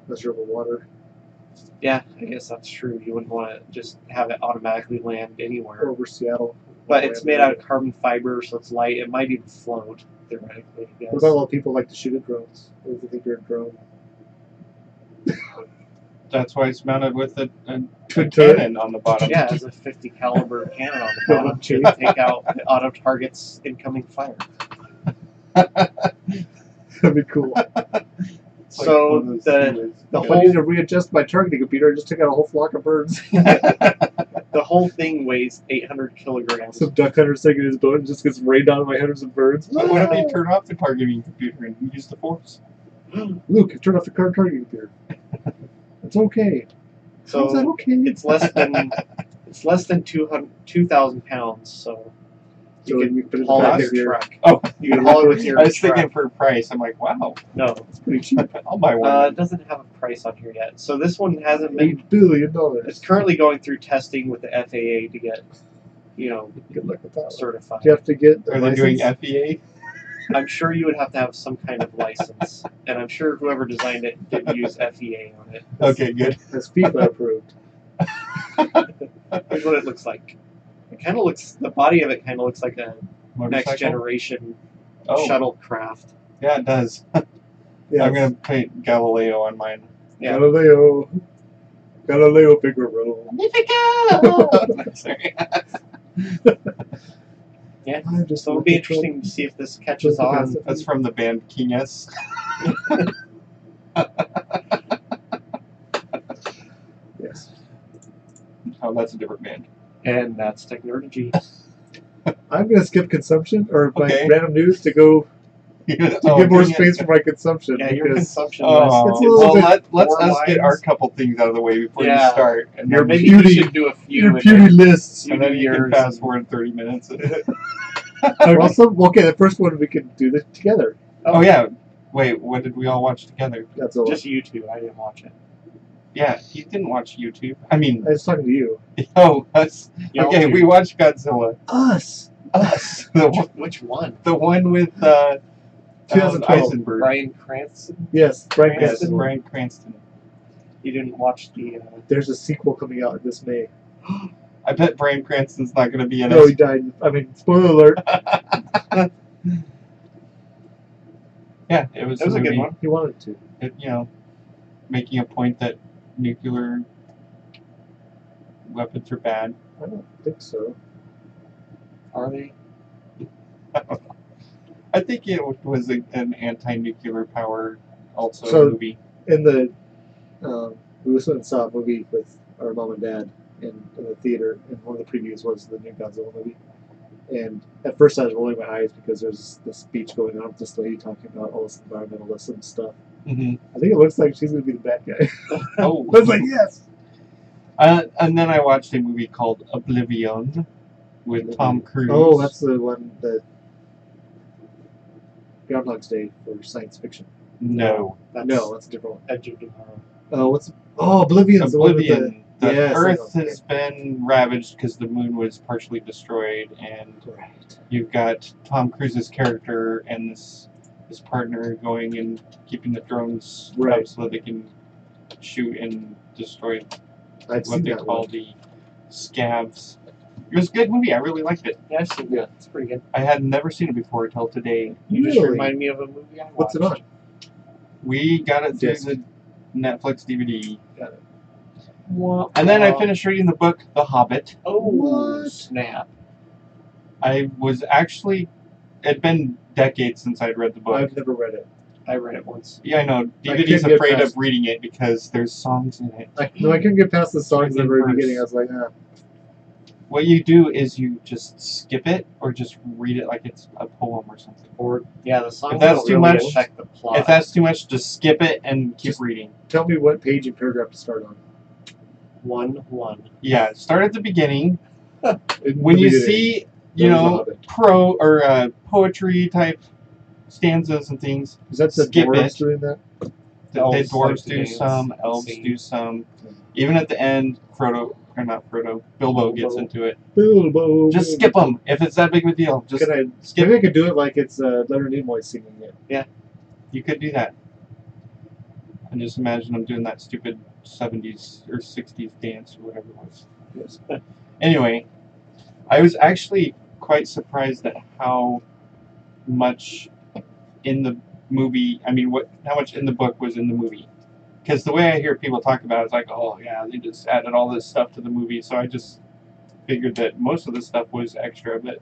Unless you're over water. yeah, I guess that's true. You wouldn't want to just have it automatically land anywhere. Or over Seattle. But it's made out of carbon fiber, so it's light. It might even float, theoretically, I guess. What about all the people who like to shoot at drones? What if they think you're a drone? That's why it's mounted with a Twin turret? cannon on the bottom. Yeah, it has a 50 caliber cannon on the Double bottom to chain. take out the auto target's incoming fire. That'd be cool. It's like So one of those the series. the If I need to readjust my targeting computer, I just took out a whole flock of birds. the whole thing weighs 800 kilograms. Some duck hunter taking his boat and just gets rained on by hundreds of birds. But what if you turn off the targeting computer and use the force? Luke, turn off the car targeting computer. It's okay. How's that So okay? it's less than 2,000 pounds. So So you you put it can in haul the it back with of your your truck. Oh, You can haul it with your I was truck. thinking for a price. I'm like, wow, No, It's pretty cheap. I'll buy one. it doesn't have a price on here yet. So this one hasn't been. $8 billion. It's currently going through testing with the FAA to get, Good luck with that one. certified. Do you have to get the Are they doing license? FEA? I'm sure you would have to have some kind of license, and I'm sure whoever designed it did use FEA on it. Okay, good. That's FIFA approved. Here's what it looks like. It kind of looks. The body of it kind of looks like a Motorcycle? next generation Oh, shuttlecraft. yeah, it does. Yeah. I'm gonna paint Galileo on mine. Yeah. Galileo Figaro. Sorry. Yeah. I'm just So it'll be looking for- interesting to see if this catches on. That's from the band King S. Yes. Oh, that's a different band. And that's Technergy. I'm gonna skip consumption or my Okay. random news to go to get more space for my consumption Yeah, your because consumption Oh, list It's a is little well, bit let's more us get our lines. couple things out of the way before Yeah. you start, and Your then, Maybe beauty- you should do a few. your and beauty then lists. you and then do you can yours fast and- forward 30 minutes. Okay, the first one we can do this together. Oh yeah, wait, what did we all watch together? That's all. Just you two. I didn't watch it. Yeah, he didn't watch YouTube. I mean, I was talking to you. oh, us. Y'all Okay, do. we watched Godzilla. Us. Us. The Which one? one with 2012. Eisenberg. Bryan Cranston? Yes, Bryan Yes, Cranston. Bryan Cranston. You didn't watch the. There's a sequel coming out this May. I bet Bryan Cranston's not going to be in No, he it. died. I mean, spoiler alert. Yeah, it was It was a good movie. one. He wanted to. It, making a point that nuclear weapons are bad. I don't think so. Are they? I think it was an anti-nuclear power also So- movie. In the, we went and saw a movie with our mom and dad in the theater, and one of the previews was the new Godzilla movie. And at first I was rolling my eyes because there's this speech going on with this lady talking about all this environmentalism stuff. Mm-hmm. I think it looks like she's going to be the bad guy. Oh. I was like, yes. And then I watched a movie called Oblivion with Tom Cruise. Oh, that's the one that Groundhog's Day for science fiction. No. No, that's a different one. Edge of Tomorrow. Oblivion's the one with Oblivion. The Yes, I Earth know. has been ravaged because the moon was partially destroyed, and Right. you've got Tom Cruise's character and this partner going and keeping the drones Right. up so that they can shoot and destroy I've what seen they that call one. the scavs. It was a good movie. I really liked it. Yeah, I've seen that. It's pretty good. I had never seen it before until today. You just Really? remind me of a movie I watched. What's it on? We got it through Disc. the Netflix DVD. Got it. And then I finished reading the book The Hobbit. Oh, What? snap. I was actually, it'd been decades since I'd read the book. I've never read it. I read it once. Yeah, I know. I DVD's can't get afraid past- of reading it because there's songs in it. I couldn't get past the songs in the very Verse. beginning. I was like, ah. What you do is you just skip it or just read it like it's a poem or something. Or yeah, the song. If that's don't too really much- affect the plot. If that's too much, just skip it and keep Just- reading. Tell me what page and paragraph to start on. 1-1. Yeah, start at the beginning. In When the you beginning. see, That was The Hobbit. poetry type stanzas and things, Is that the skip dwarves it. doing that? the Elves dwarves like to do dance some, and elves sing. do some. Even at the end, Bilbo gets into it. Bilbo. Just skip them if it's that big of a deal. Just Can I? skip. Maybe I could do it like it's Leonard Nimoy singing it. You could do that. And just imagine them doing that stupid 70s or 60s dance or whatever it was. Yes. Anyway, I was actually quite surprised at how much in the movie, how much in the book was in the movie. Because the way I hear people talk about it, it's like, oh yeah, they just added all this stuff to the movie. So I just figured that most of the stuff was extra. But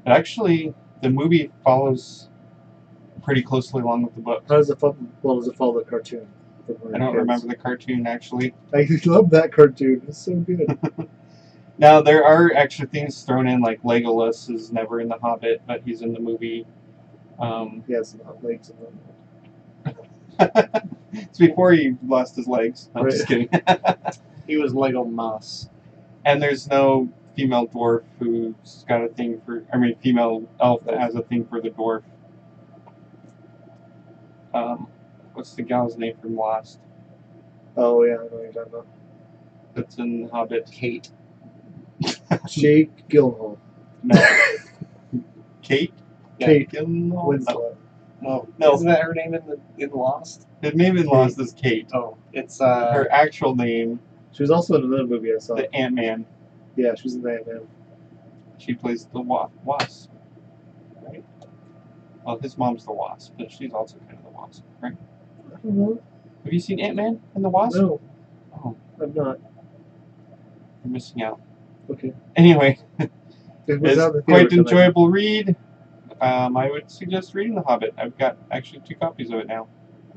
actually, the movie follows pretty closely along with the book. How does it follow? Well, does it follow the cartoon? I don't remember the cartoon actually. I love that cartoon. It's so good. Now there are extra things thrown in, like Legolas is never in The Hobbit, but he's in the movie. He has some legs in them. It's before he lost his legs. No, I'm just kidding. He was Lego Moss. And there's no female dwarf who's got a thing for. Female elf that has a thing for the dwarf. What's the gal's name from Lost? Oh yeah, I know what you're talking about. That's in The Hobbit. Kate. Jake Gyllenhaal. No. Kate. Kate Gyllenhaal? Winslet. No, No. Isn't that her name in Lost? It may have been Lost as Kate. Oh, it's Her actual name, She was also in another movie I saw. the Ant-Man. Yeah, she was in that, man. She plays the wasp, right? Well, his mom's the wasp, but she's also kind of the wasp, right? I don't know. Have you seen Ant-Man and the Wasp? No, Oh, I'm not. you're missing out. Okay. Anyway, It was it's out in the quite theater an enjoyable read. I would suggest reading The Hobbit. I've got actually 2 copies of it now.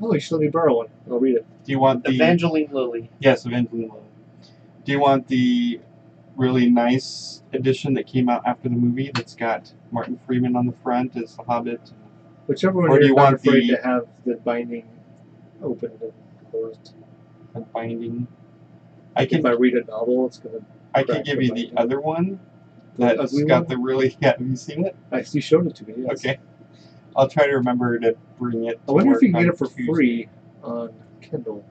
Oh, you should let me borrow one. I'll read it. Do you want the... Evangeline Lilly. Yes, Evangeline Lilly. Do you want the really nice edition that came out after the movie that's got Martin Freeman on the front as The Hobbit? Whichever one Or do you're you not want afraid the- to have the binding open and closed. The binding. I If I read a novel, it's gonna. I can crack give the you the binding. other one The that's ugly got one? the really... Yeah, have you seen it? You showed it to me. Yes. Okay. I'll try to remember to bring it. I wonder if work you can get on it for Tuesday. free on Kindle.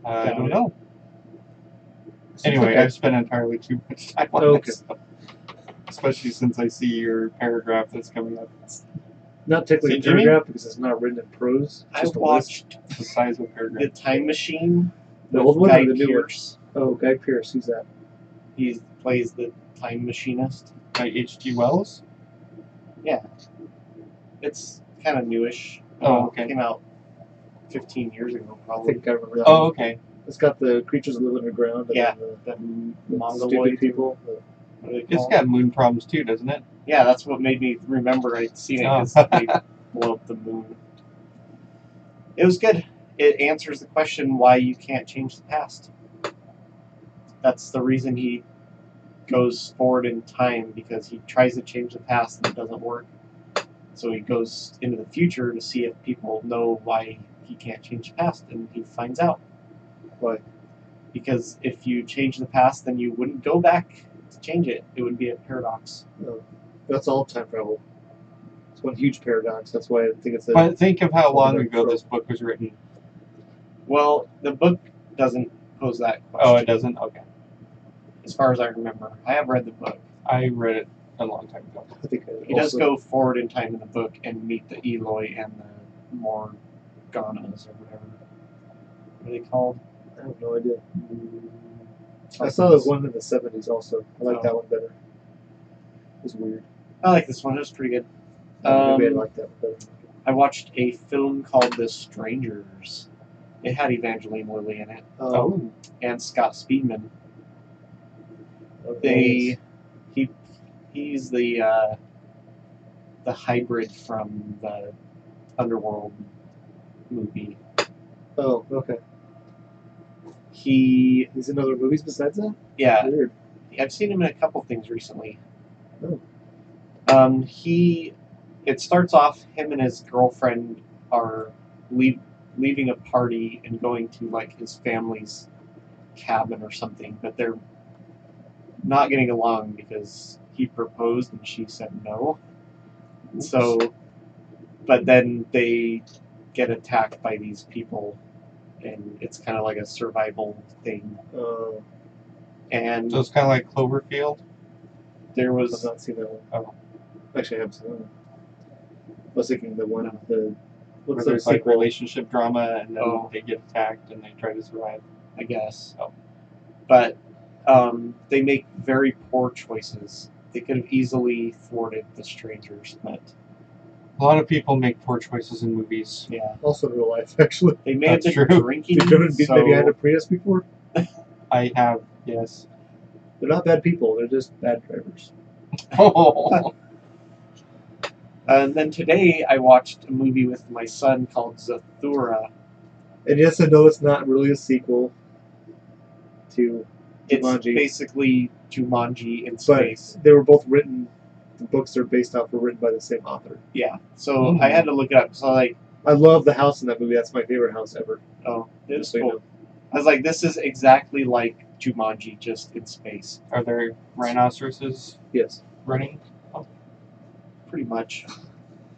I Doubt don't it. know. Seems Anyway, like I've spent entirely too much time on Okay. this stuff. Especially since I see your paragraph that's coming up. not technically See, a Jimmy? paragraph because it's not written in prose. It's I just a list. watched It's the size of a The paragraph. Time Machine. The with old one Guy or the new one? Pearce. Oh, Guy Pearce. Who's that? He plays the Time Machinist. By H.G. Wells? It's kind of newish. Oh, okay. It came out 15 years ago, I probably. think I remember that. Oh, one. okay. It's got the creatures that live underground. And Yeah. then The the Mongoloid stupid people. What are they It's called? got moon problems too, doesn't it? Yeah, that's what made me remember I'd seen it, because Oh. they blow up the moon. It was good. It answers the question why you can't change the past. That's the reason he goes forward in time, because he tries to change the past and it doesn't work. So he goes into the future to see if people know why he can't change the past, and he finds out. Why? Because if you change the past, then you wouldn't go back to change it. It would be a paradox. That's all time travel. It's one huge paradox. That's why I think it's a. But think of how long Another ago trope. this book was written. Well, the book doesn't pose that question. Oh, it doesn't? Okay. As far as I remember. I have read the book. I read it a long time ago. I think He does go forward in time in the book and meet the Eloi and the Morganas, or whatever. What are they called? I have no idea. I saw this one in the 70s also. I like that one better. It was weird. I like this one. It was pretty good. Maybe I like that one better. I watched a film called The Strangers. It had Evangeline Lilly in it Oh. and Scott Speedman. Nice. He's the hybrid from the Underworld movie. Oh, okay. He He's in other movies besides that? yeah. Weird. I've seen him in a couple things recently. Oh. It starts off, him and his girlfriend are leaving a party and going to like his family's cabin or something, but they're not getting along because he proposed and she said no. So, but then they get attacked by these people, and it's kind of like a survival thing. And So it's kind of like Cloverfield? there I've was not seen that one. Oh. Actually, I haven't seen that one. I was thinking the one, Where what's the there's like sequel? relationship drama and then Oh. they get attacked and they try to survive. I guess. But they make very poor choices. They could have easily thwarted the strangers, but A lot of people make poor choices in movies. yeah, Also in real life, actually. they may have That's been true. drinking. You've driven, so maybe had a Prius before? I have, yes. They're not bad people. They're just bad drivers. Oh. And then today I watched a movie with my son called Zathura. And yes, I know it's not really a sequel to It's Jumanji, basically Jumanji in but space. they were both written. The books they're based off were written by the same author. Yeah. So I had to look it up. So like, I love the house in that movie. That's my favorite house ever. oh, it was Just so you cool. know. I was like, this is exactly like Jumanji, just in space. Are there rhinoceroses Yes. running? Pretty much.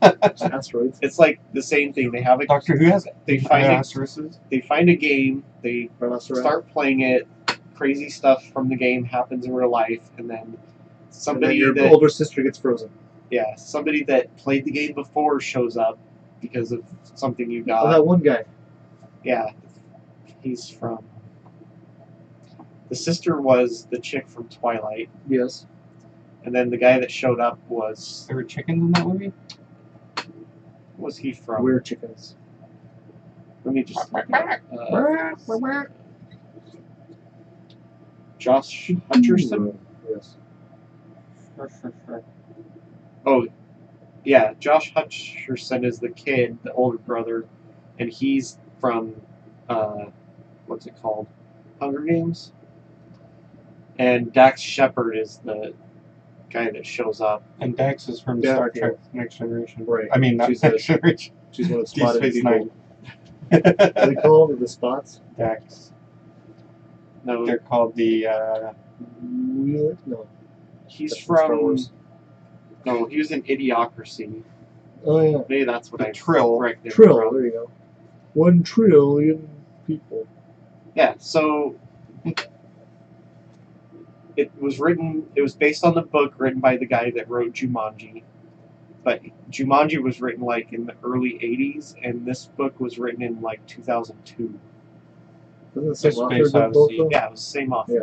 Asteroids. It's like the same thing. They have a Doctor Who has they find a, rhinoceroses? they find a game. They Rhinoceros. start playing it. Crazy stuff from the game happens in real life, and then And then somebody your that older sister gets frozen. somebody that played the game before shows up because of something you got. Oh, that one guy. Yeah, he's from. The sister was the chick from Twilight, Yes. and then the guy that showed up was. There were chickens in that movie? What was he from? Weird chickens. Let me just. Look it up. Josh Hutcherson. Yes. Sure. Oh, yeah. Josh Hutcherson is the kid, the older brother, and he's from. What's it called? Hunger Games. And Dax Shepard is the guy that shows up. And Dax is from Yeah, Star yeah. Trek Next Generation. Right. I mean, not She's Next Generation. She's one of the Deep spotted Space people. Nine. What do they call them? The spots? Dax. No, They're called the, No. he's That's from Star from. Wars. No, he was in Idiocracy. Oh, yeah. Maybe that's what The I Trill. corrected Trill. from. There you go. 1 trillion people. Yeah, so it was based on the book written by the guy that wrote Jumanji. But Jumanji was written like in the early 80s, and this book was written in like 2002. Wasn't the same The author Space did both Odyssey. of them? Yeah, it was the same author. Yeah.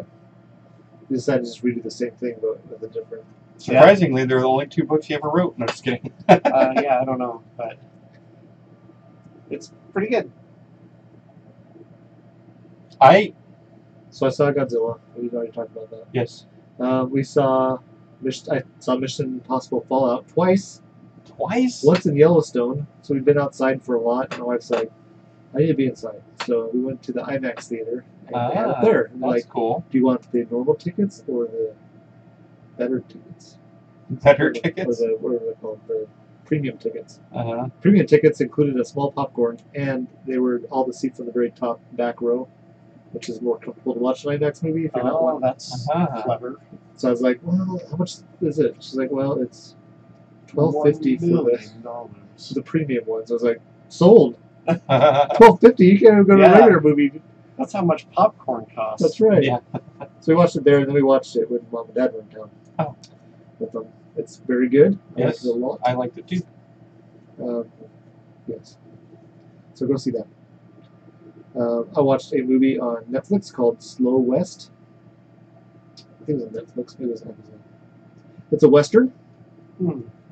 You decided to just redo the same thing, but with a different. Surprisingly, they're the only 2 books he ever wrote. No, just kidding. Yeah, I don't know, but it's pretty good. So I saw Godzilla. We've already talked about that. Yes. I saw Mission Impossible Fallout twice. Twice? Once in Yellowstone. So we've been outside for a lot. And my wife's like, I need to be inside. So we went to the IMAX theater and they had it there. And they're That's like, cool. do you want the normal tickets or the better tickets? Better Or tickets? the, what are they called? The premium tickets. Uh-huh. Premium tickets included a small popcorn, and they were all the seats on the very top back row, which is more comfortable to watch an IMAX movie if you're not Oh, one. that's clever. So I was like, well, how much is it? She's like, well, it's $12.50 for the premium ones. I was like, sold. $12.50. You can't even go to a regular movie. That's how much popcorn costs. That's right. Yeah. So we watched it there, and then we watched it when Mom and Dad were in town. Oh. With them. It's very good. I liked Yes. it a lot. I liked it too. Yes. So go see that. I watched a movie on Netflix called Slow West. I think it was on Netflix. Maybe it was Amazon. It's a Western.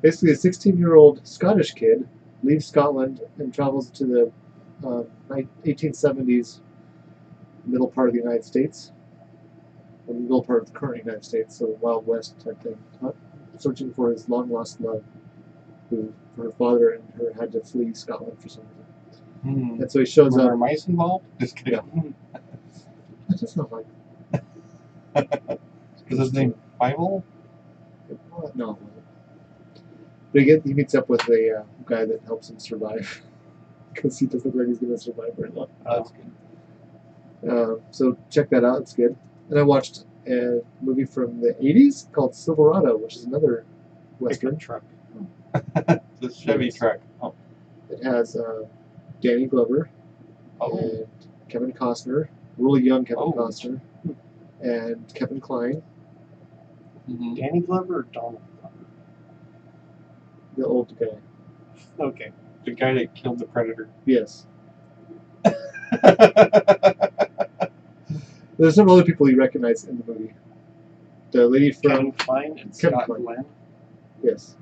Basically, a 16-year-old Scottish kid leaves Scotland and travels to the 1870s middle part of the United States. Or the middle part of the current United States, so Wild West type thing. Searching for his long-lost love, who her father and her had to flee Scotland for some reason. And so he shows Were there up. mice involved? Just kidding. That does not like. Is his name Bible? No. But he meets up with a guy that helps him survive. Because he doesn't look like he's going to survive very long. That's good. So check that out. It's good. And I watched a movie from the 80s called Silverado, which is another Western. truck. The Chevy truck. Oh. It has Danny Glover and Kevin Costner, really young Kevin Costner, and Kevin Kline. Mm-hmm. Danny Glover or Donald Glover? The old guy. Okay. The guy that killed the Predator. Yes. There's several other people you recognize in the movie. The lady from Kevin Kline and Kevin Scott Kline. Glenn. Yes.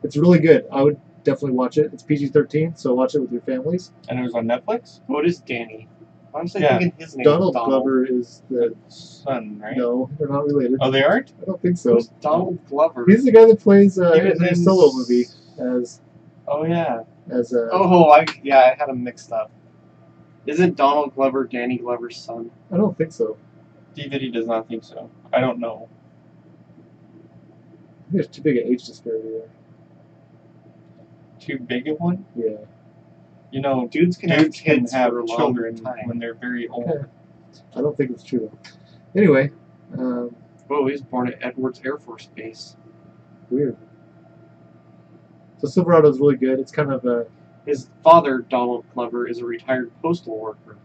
It's really good. I would definitely watch it. It's PG-13, so watch it with your families. And it was on Netflix? What is Danny? Why was I Yeah. thinking his name Donald was Donald? Glover is the... Son, right? No, they're not related. Oh, they aren't? I don't think so. Who's Donald Glover? He's the guy that plays He was in the in solo movie as Oh, yeah. I had him mixed up. Isn't Donald Glover Danny Glover's son? I don't think so. DVD does not think so. I don't know. I think there's too big an age disparity there. Too big of one? Yeah. You know, Dudes can have kids have for a long children time. when they're very old. Okay. I don't think it's true though. Anyway, Whoa, he was born at Edwards Air Force Base. weird. So Silverado is really good. It's kind of a... His father, Donald Glover, is a retired postal worker.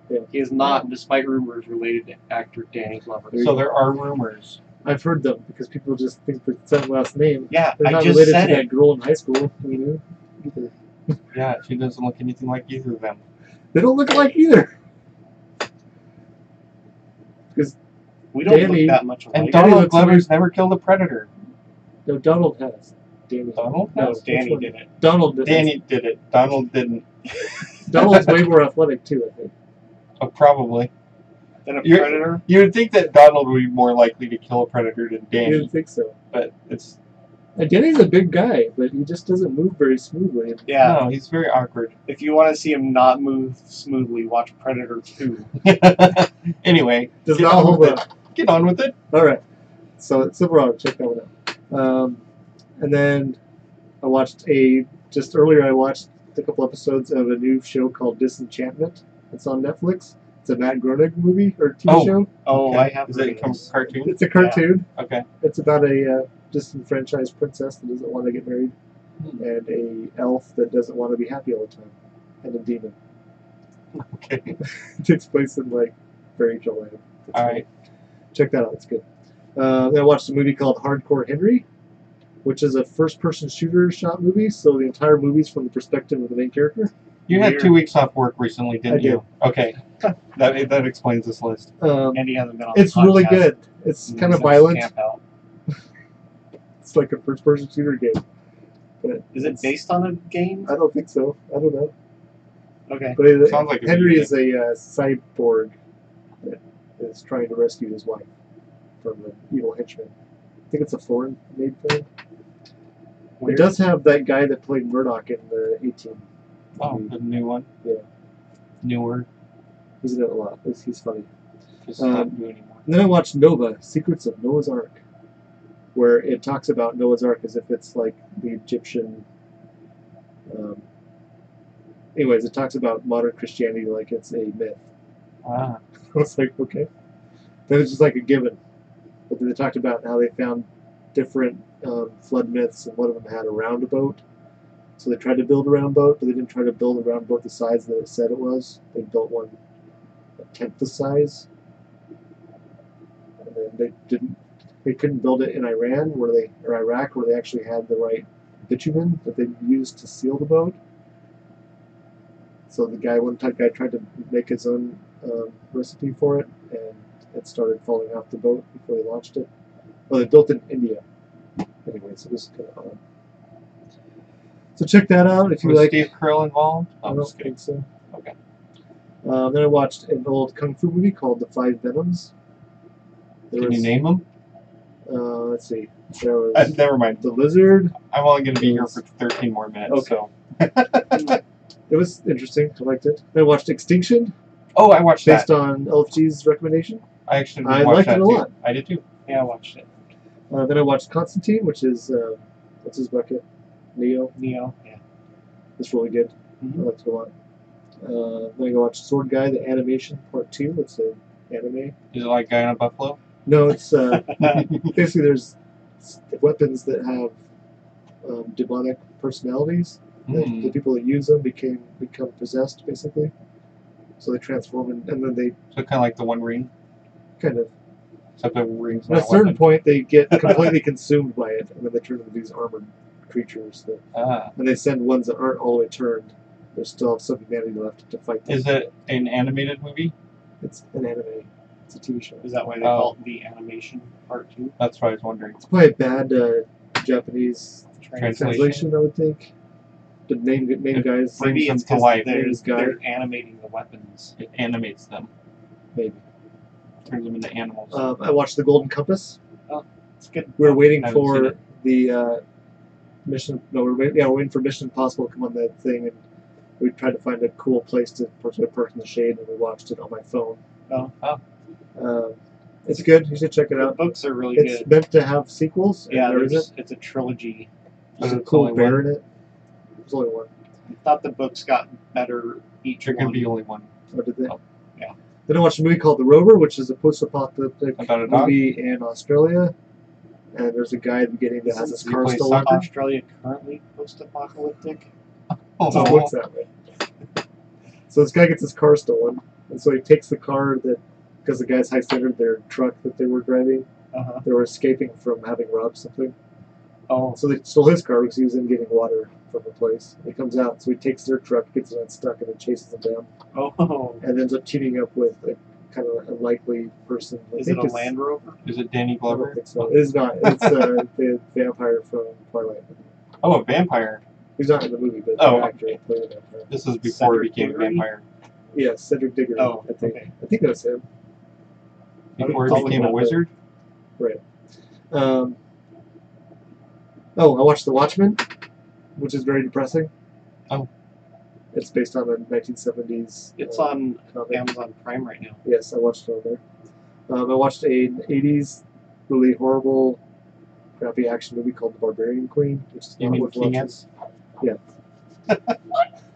Yeah. He is not, despite rumors, related to actor Danny Glover. So there are rumors. I've heard them because people just think the same last name. Yeah, They're I not just related said to it. that girl in high school. You know? Either. Yeah, she doesn't look anything like either of them. They don't look alike either. Because We don't Danny- look that much alike. And Danny Donald looks Glover's never killed a predator. no, Donald has. Danny. Donald? No, Which Danny one? did it. Donald did. Danny did it. Donald didn't. Donald's way more athletic too, I think. Oh, probably. Then a You're- predator? You would think that Donald would be more likely to kill a predator than You Danny, didn't think so. but it's And Danny's a big guy, but he just doesn't move very smoothly. Yeah. no, he's very awkward. If you want to see him not move smoothly, watch Predator 2. Anyway, Does get not on hold with up. it. Get on with it. All right. So Silverado, check that one out. And then I watched just earlier I watched a couple episodes of a new show called Disenchantment. It's on Netflix. It's a Matt Groening movie or TV show. Oh, Okay. I have Is heard it of a this. cartoon? It's a cartoon. Okay. It's about a disenfranchised princess that doesn't want to get married, and a elf that doesn't want to be happy all the time, and a demon. Okay. It takes place in like fairy tale land. It's All funny. right. Check that out. It's good. Then I watched a movie called Hardcore Henry, which is a first-person shooter shot movie. So the entire movie's from the perspective of the main character. You had Weird. 2 weeks off work recently, didn't I you? Okay. That explains this list. And he hasn't been on the It's really podcast good. It's kind of since violent. Camp Out. It's like a first-person shooter game. But Is it based on a game? I don't think so. I don't know. Okay. But Sounds like a Henry video is a cyborg that is trying to rescue his wife from an evil henchman. I think it's a foreign-made film. Weird. It does have that guy that played Murdoch in the 18. Oh, the new one? Yeah. Newer. He's in it a lot. He's funny. Just not new anymore. And then I watched Nova, Secrets of Noah's Ark, where it talks about Noah's Ark as if it's like the Egyptian. Anyways, it talks about modern Christianity like it's a myth. Ah. I was like, okay. That was just like a given. But then they talked about how they found different flood myths, and one of them had a roundabout. So they tried to build a round boat, but they didn't try to build a round boat the size that it said it was. They built one a tenth the size. And then they couldn't build it in Iran or Iraq where they actually had the right bitumen that they used to seal the boat. So one guy tried to make his own recipe for it, and it started falling off the boat before they launched it. Well, they built it in India. Anyways, it was kind of odd. So check that out if you Was like. Steve Carell involved? I don't think so. Okay. Then I watched an old kung fu movie called The Five Venoms. Can you name them? Let's see. There was Never mind. The Lizard. I'm only going to be here for 13 more minutes. Okay. So. It was interesting. I liked it. Then I watched Extinction, Oh, I watched based that. on LFG's recommendation. I actually I watched liked that it a too. lot. I did too. Yeah, I watched it. Then I watched Constantine, which is what's his bucket? Neo. Neo. Yeah. It's really good. Mhm. I liked it a lot. Then I watched Sword Guy, the animation part 2. It's an anime. Is it like Guy on a Buffalo? No, it's basically there's weapons that have demonic personalities. Hmm. The people that use them become possessed, basically. So they transform, and then they So kind of like the One Ring, kind of, except the ring's at not a certain weapon. point, they get completely consumed by it, and then they turn into these armored creatures. And they send ones that aren't all the way turned. They still have some humanity left to fight them. Is it an animated movie? It's an anime. It's a TV show. Is that why they Oh. call it the animation part 2? That's what I was wondering. It's probably a bad Japanese Translation. translation, I would think. The main guys. brings Maybe them it's to because life. they're animating the weapons. It animates them, Maybe. turns them into animals. I watched The Golden Compass. It's good. We were waiting I haven't seen for it. the mission. No, we're waiting for Mission Impossible to come on that thing, and we tried to find a cool place to park in the shade, and we watched it on my phone. It's good. You should check it The out. books are really It's good. meant to have sequels. And Yeah, there isn't. it's a trilogy. There's a There's cool only bear one. in it. There's only one. I thought the books got better each There can one. be only one. Oh, did they? Oh, yeah. Then I watched a movie called The Rover, which is a post-apocalyptic About a dog? movie in Australia. And there's a guy at the beginning that has his Does he car play stolen. soccer? Australia currently post-apocalyptic. Oh, It just looks that way. So this guy gets his car stolen, and so he takes the car because the guy's high-centered their truck that they were driving. Uh-huh. They were escaping from having robbed something. Oh, So they stole his car because he was in getting water from the place. He comes out, so he takes their truck, gets it unstuck, and then chases them down. oh. And ends up teaming up with a kind of unlikely person. I Is think it a it's- Land Rover? Is it Danny I Glover? don't think so. It is not. It's the vampire from Twilight. Oh, a vampire. He's not in the movie, but Oh. the actor that played the vampire. This is before Cedric he became Diggory? a vampire. Yeah, Cedric Diggory. Oh, I think. okay. I think that's him. Before I'll he became a look it up. wizard? Um, I watched The Watchmen, which is very depressing. Oh. It's based on a 1970s. It's on comic. Amazon Prime right now. Yes, I watched it on there. I watched an 80s really horrible, crappy action movie called The Barbarian Queen, which is You not mean worth King watching. Ants?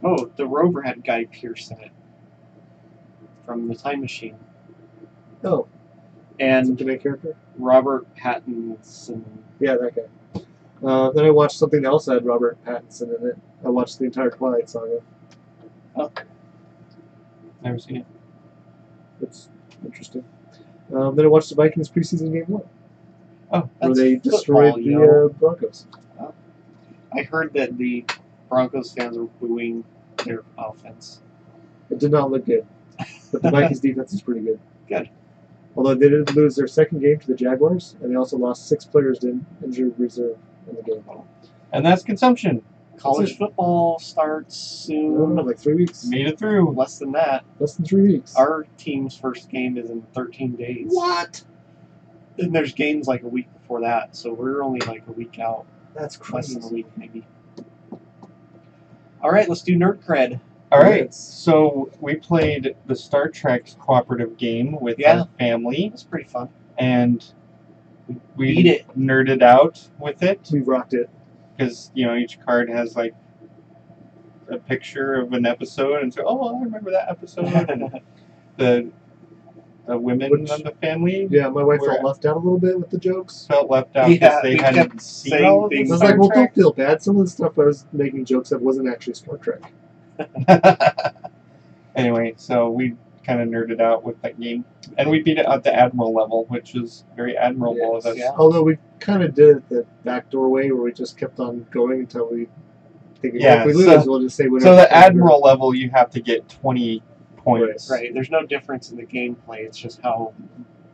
Oh, the Rover had Guy Pearce in it from The Time Machine, Oh, is it and the main character? Robert Pattinson. Yeah, that guy. Then I watched something else that had Robert Pattinson in it. I watched the entire Twilight Saga. Oh. Never seen it. It's interesting. Then I watched the Vikings preseason game 1, Oh, where That's they destroyed football, yo. the Broncos. I heard that the Broncos fans were booing their offense. It did not look good, but the Vikings defense is pretty good. Good. Although they did lose their second game to the Jaguars, and they also lost 6 players to injured reserve in the game. and that's consumption. College football starts soon. Like 3 weeks. Made it through. Less than that. Less than 3 weeks. Our team's first game is in 13 days. What? And there's games like a week before that, so we're only like a week out. That's Less crazy. than a week, maybe. All right, let's do Nerd Cred. All right, Yes. so we played the Star Trek cooperative game with Yeah. our family, It's pretty fun. and we Beat it. nerded out with it We rocked it. because each card has like a picture of an episode, and so I remember that episode. And the women Which- of the family Yeah, my wife We're- felt left out a little bit with the jokes. felt left out Yeah, because they we hadn't kept seen saying all of things I the was Star like, well, Trek. don't feel bad. Some of the stuff I was making jokes of wasn't actually Star Trek. Anyway, so we kind of nerded out with that game, and we beat it at the Admiral level, which is very admirable of us. yeah. Although we kind of did it the back doorway where we just kept on going until we think Yeah, if we lose, so- we'll just say whatever. So the Admiral level, you have to get 20 points. Right, there's no difference in the gameplay. It's just how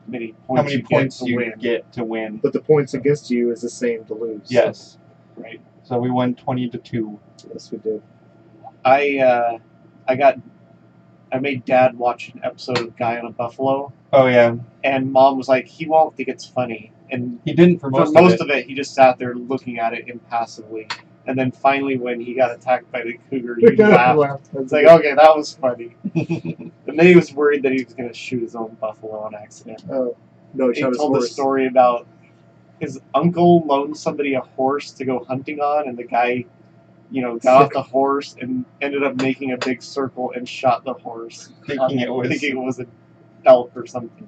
many points How many you points get to you win. get to win? But the points against you is the same to lose. Yes. Right. So we won 20-2. Yes, we did. I made Dad watch an episode of Guy on a Buffalo, Oh yeah, and Mom was like, "He won't think it's funny." And he didn't for for most of it. he just sat there looking at it impassively. And then finally, when he got attacked by the cougar, he We kind of laughed. laughed. It's like, okay, that was funny. And then he was worried that he was going to shoot his own buffalo on accident. Oh, no, He he shot his told the horse. story about his uncle loaned somebody a horse to go hunting on, and the guy, got off the horse and ended up making a big circle and shot the horse, Thinking it was an elk or something.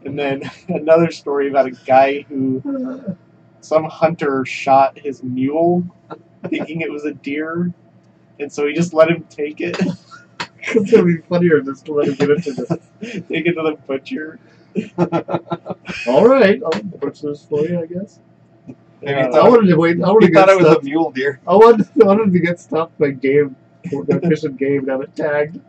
And then another story about a guy who some hunter shot his mule, thinking it was a deer, and so he just let him take it, It's gonna be funnier just to let him get into this. take it to the butcher. All right, I'll butcher this for you, I guess. Maybe Yeah. he I wanted to wait. I wanted He to get thought it was stuff. a mule deer. I wanted to get stopped by game. We're going fishing game and have it tagged.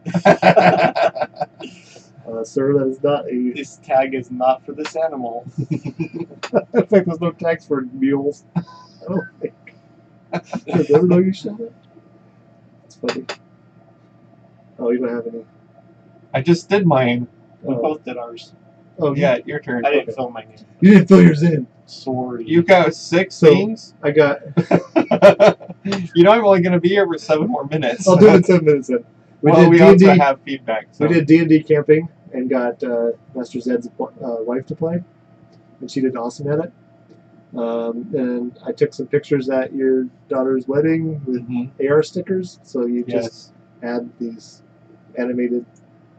Sir, that is not a. This tag is not for this animal. In fact, there's no tags for mules. I don't think. Does everyone know you shot it? That's funny. Oh, you don't have any. I just did mine. We Oh, both did ours. Yeah, your turn. I didn't fill mine in. You didn't fill yours in. Sorry. You got 6 So- things. I got. I'm only going to be here for 7 more minutes. I'll do it in 7 minutes then. We did also D&D. have feedback. So. We did D&D camping and got Master Zed's wife to play, and she did awesome at it. And I took some pictures at your daughter's wedding with Mhm. AR stickers. So you just Yes. add these animated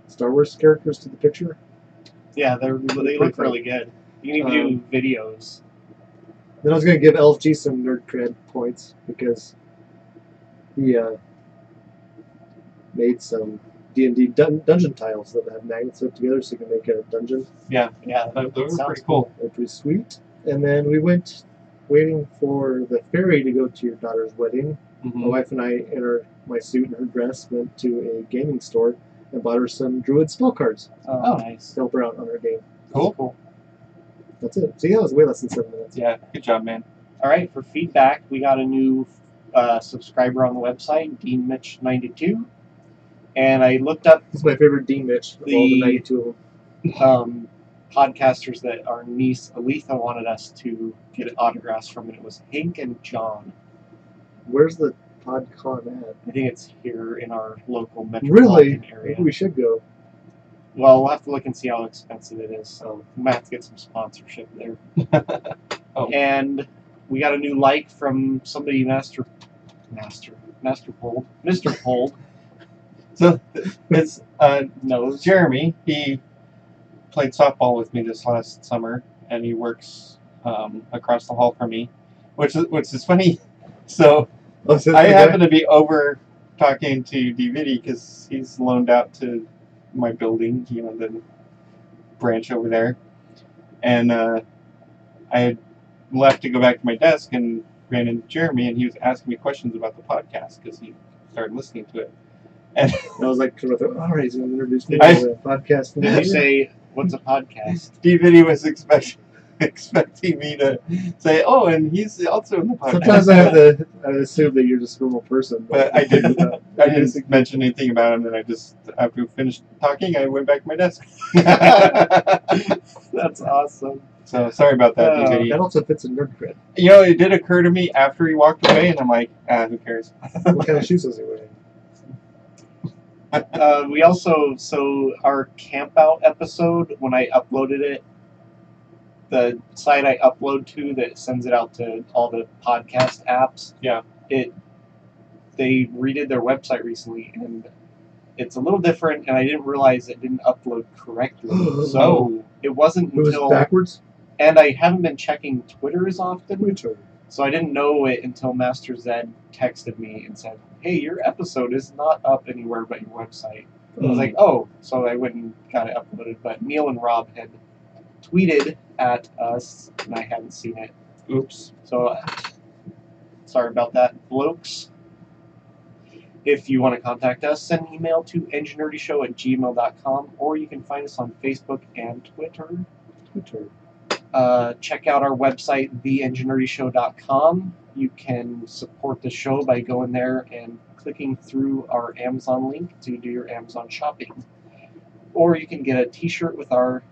Star Wars characters to the picture. Yeah, they look really good. You can even do videos. Then I was going to give LFG some nerd cred points because he made some D&D dungeon tiles that have magnets hooked together so you can make a dungeon. Yeah, Those were sounds pretty cool. They're pretty sweet. And then we went waiting for the ferry to go to your daughter's wedding. My Mhm. wife and I, in my suit and her dress, went to a gaming store and bought her some Druid spell cards Oh, to nice. help her out on her game. Cool. That's it. So yeah, it was way less than 7 minutes. Yeah, good job, man. All right, for feedback, we got a new subscriber on the website, Dean Mitch 92, and I looked up This is my favorite Dean Mitch of all the The- 92 of them. podcasters that our niece Aletha wanted us to get autographs from, and it was Hank and John. Where's the PodCon at? I think it's here in our local Really? metropolitan area. Maybe we should go. Well, we'll have to look and see how expensive it is. Oh. We might have to get some sponsorship there. Oh. And we got a new like from somebody, Mr. Pold So it's knows. Jeremy. He played softball with me this last summer, and he works across the hall from me, which is funny. So Oh, so I the guy- happened to be over talking to DVD because he's loaned out to my building, the branch over there. And I had left to go back to my desk and ran into Jeremy, and he was asking me questions about the podcast because he started listening to it. And I was like, all right, he's going to introduce me I- to the podcast. Did you say, what's a podcast? DVD was expecting me to say, oh, and he's also in the podcast. Sometimes I assume that you're just a normal person. But I didn't. I didn't mention anything about him, and I just, after we finished talking, I went back to my desk. That's awesome. So sorry about that, DVD. That also fits in nerd cred. It did occur to me after he walked away, and I'm like, who cares? What kind of shoes was he wearing? We also, our camp out episode, when I uploaded it, the site I upload to that sends it out to all the podcast apps, they redid their website recently, and it's a little different, and I didn't realize it didn't upload correctly. So it wasn't It was until, backwards? and I haven't been checking Twitter as often. Twitter. So I didn't know it until Master Zed texted me and said, hey, your episode is not up anywhere but your website. I was like, oh. So I went and got it uploaded. But Neil and Rob had tweeted at us, and I hadn't seen it. Oops. So sorry about that, blokes. If you want to contact us, send an email to enginerdyshow@gmail.com, or you can find us on Facebook and Twitter. Check out our website, theenginerdyshow.com. You can support the show by going there and clicking through our Amazon link to do your Amazon shopping. Or you can get a t-shirt with our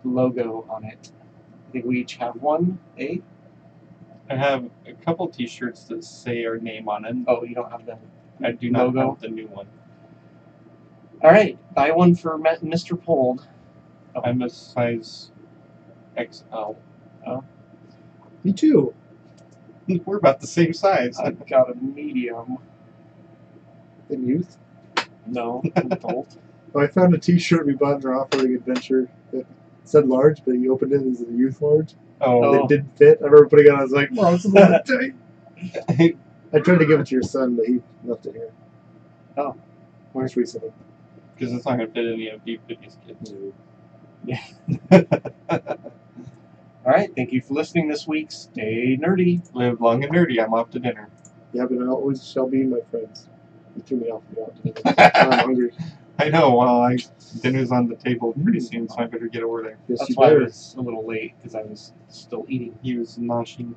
logo on it. I think we each have one, eh? I have a couple t-shirts that say our name on it. Oh, you don't have the I do not logo? have the new one. All right, buy one for Mr. Pold. I'm a size XL. Me too. We're about the same size. I've got a medium. In youth. No, adult. I found a T-shirt we bought in our off-roading adventure that said large, but you opened it as a youth large. Oh. It didn't fit. I remember putting it on. I was like, "Wow, it's a little bit tight." I tried to give it to your son, but he left it here. Oh. Where's recently? Because it's not going to fit any of Deep Video's kids. All right, thank you for listening this week. Stay nerdy. Live long and nerdy. I'm off to dinner. Yeah, but I always shall be my friends. You threw me off the out. I'm hungry. I know. Well, dinner's on the table pretty soon, so I better get over there. Yes, That's you why I better. was a little late, because I was still eating. He was noshing.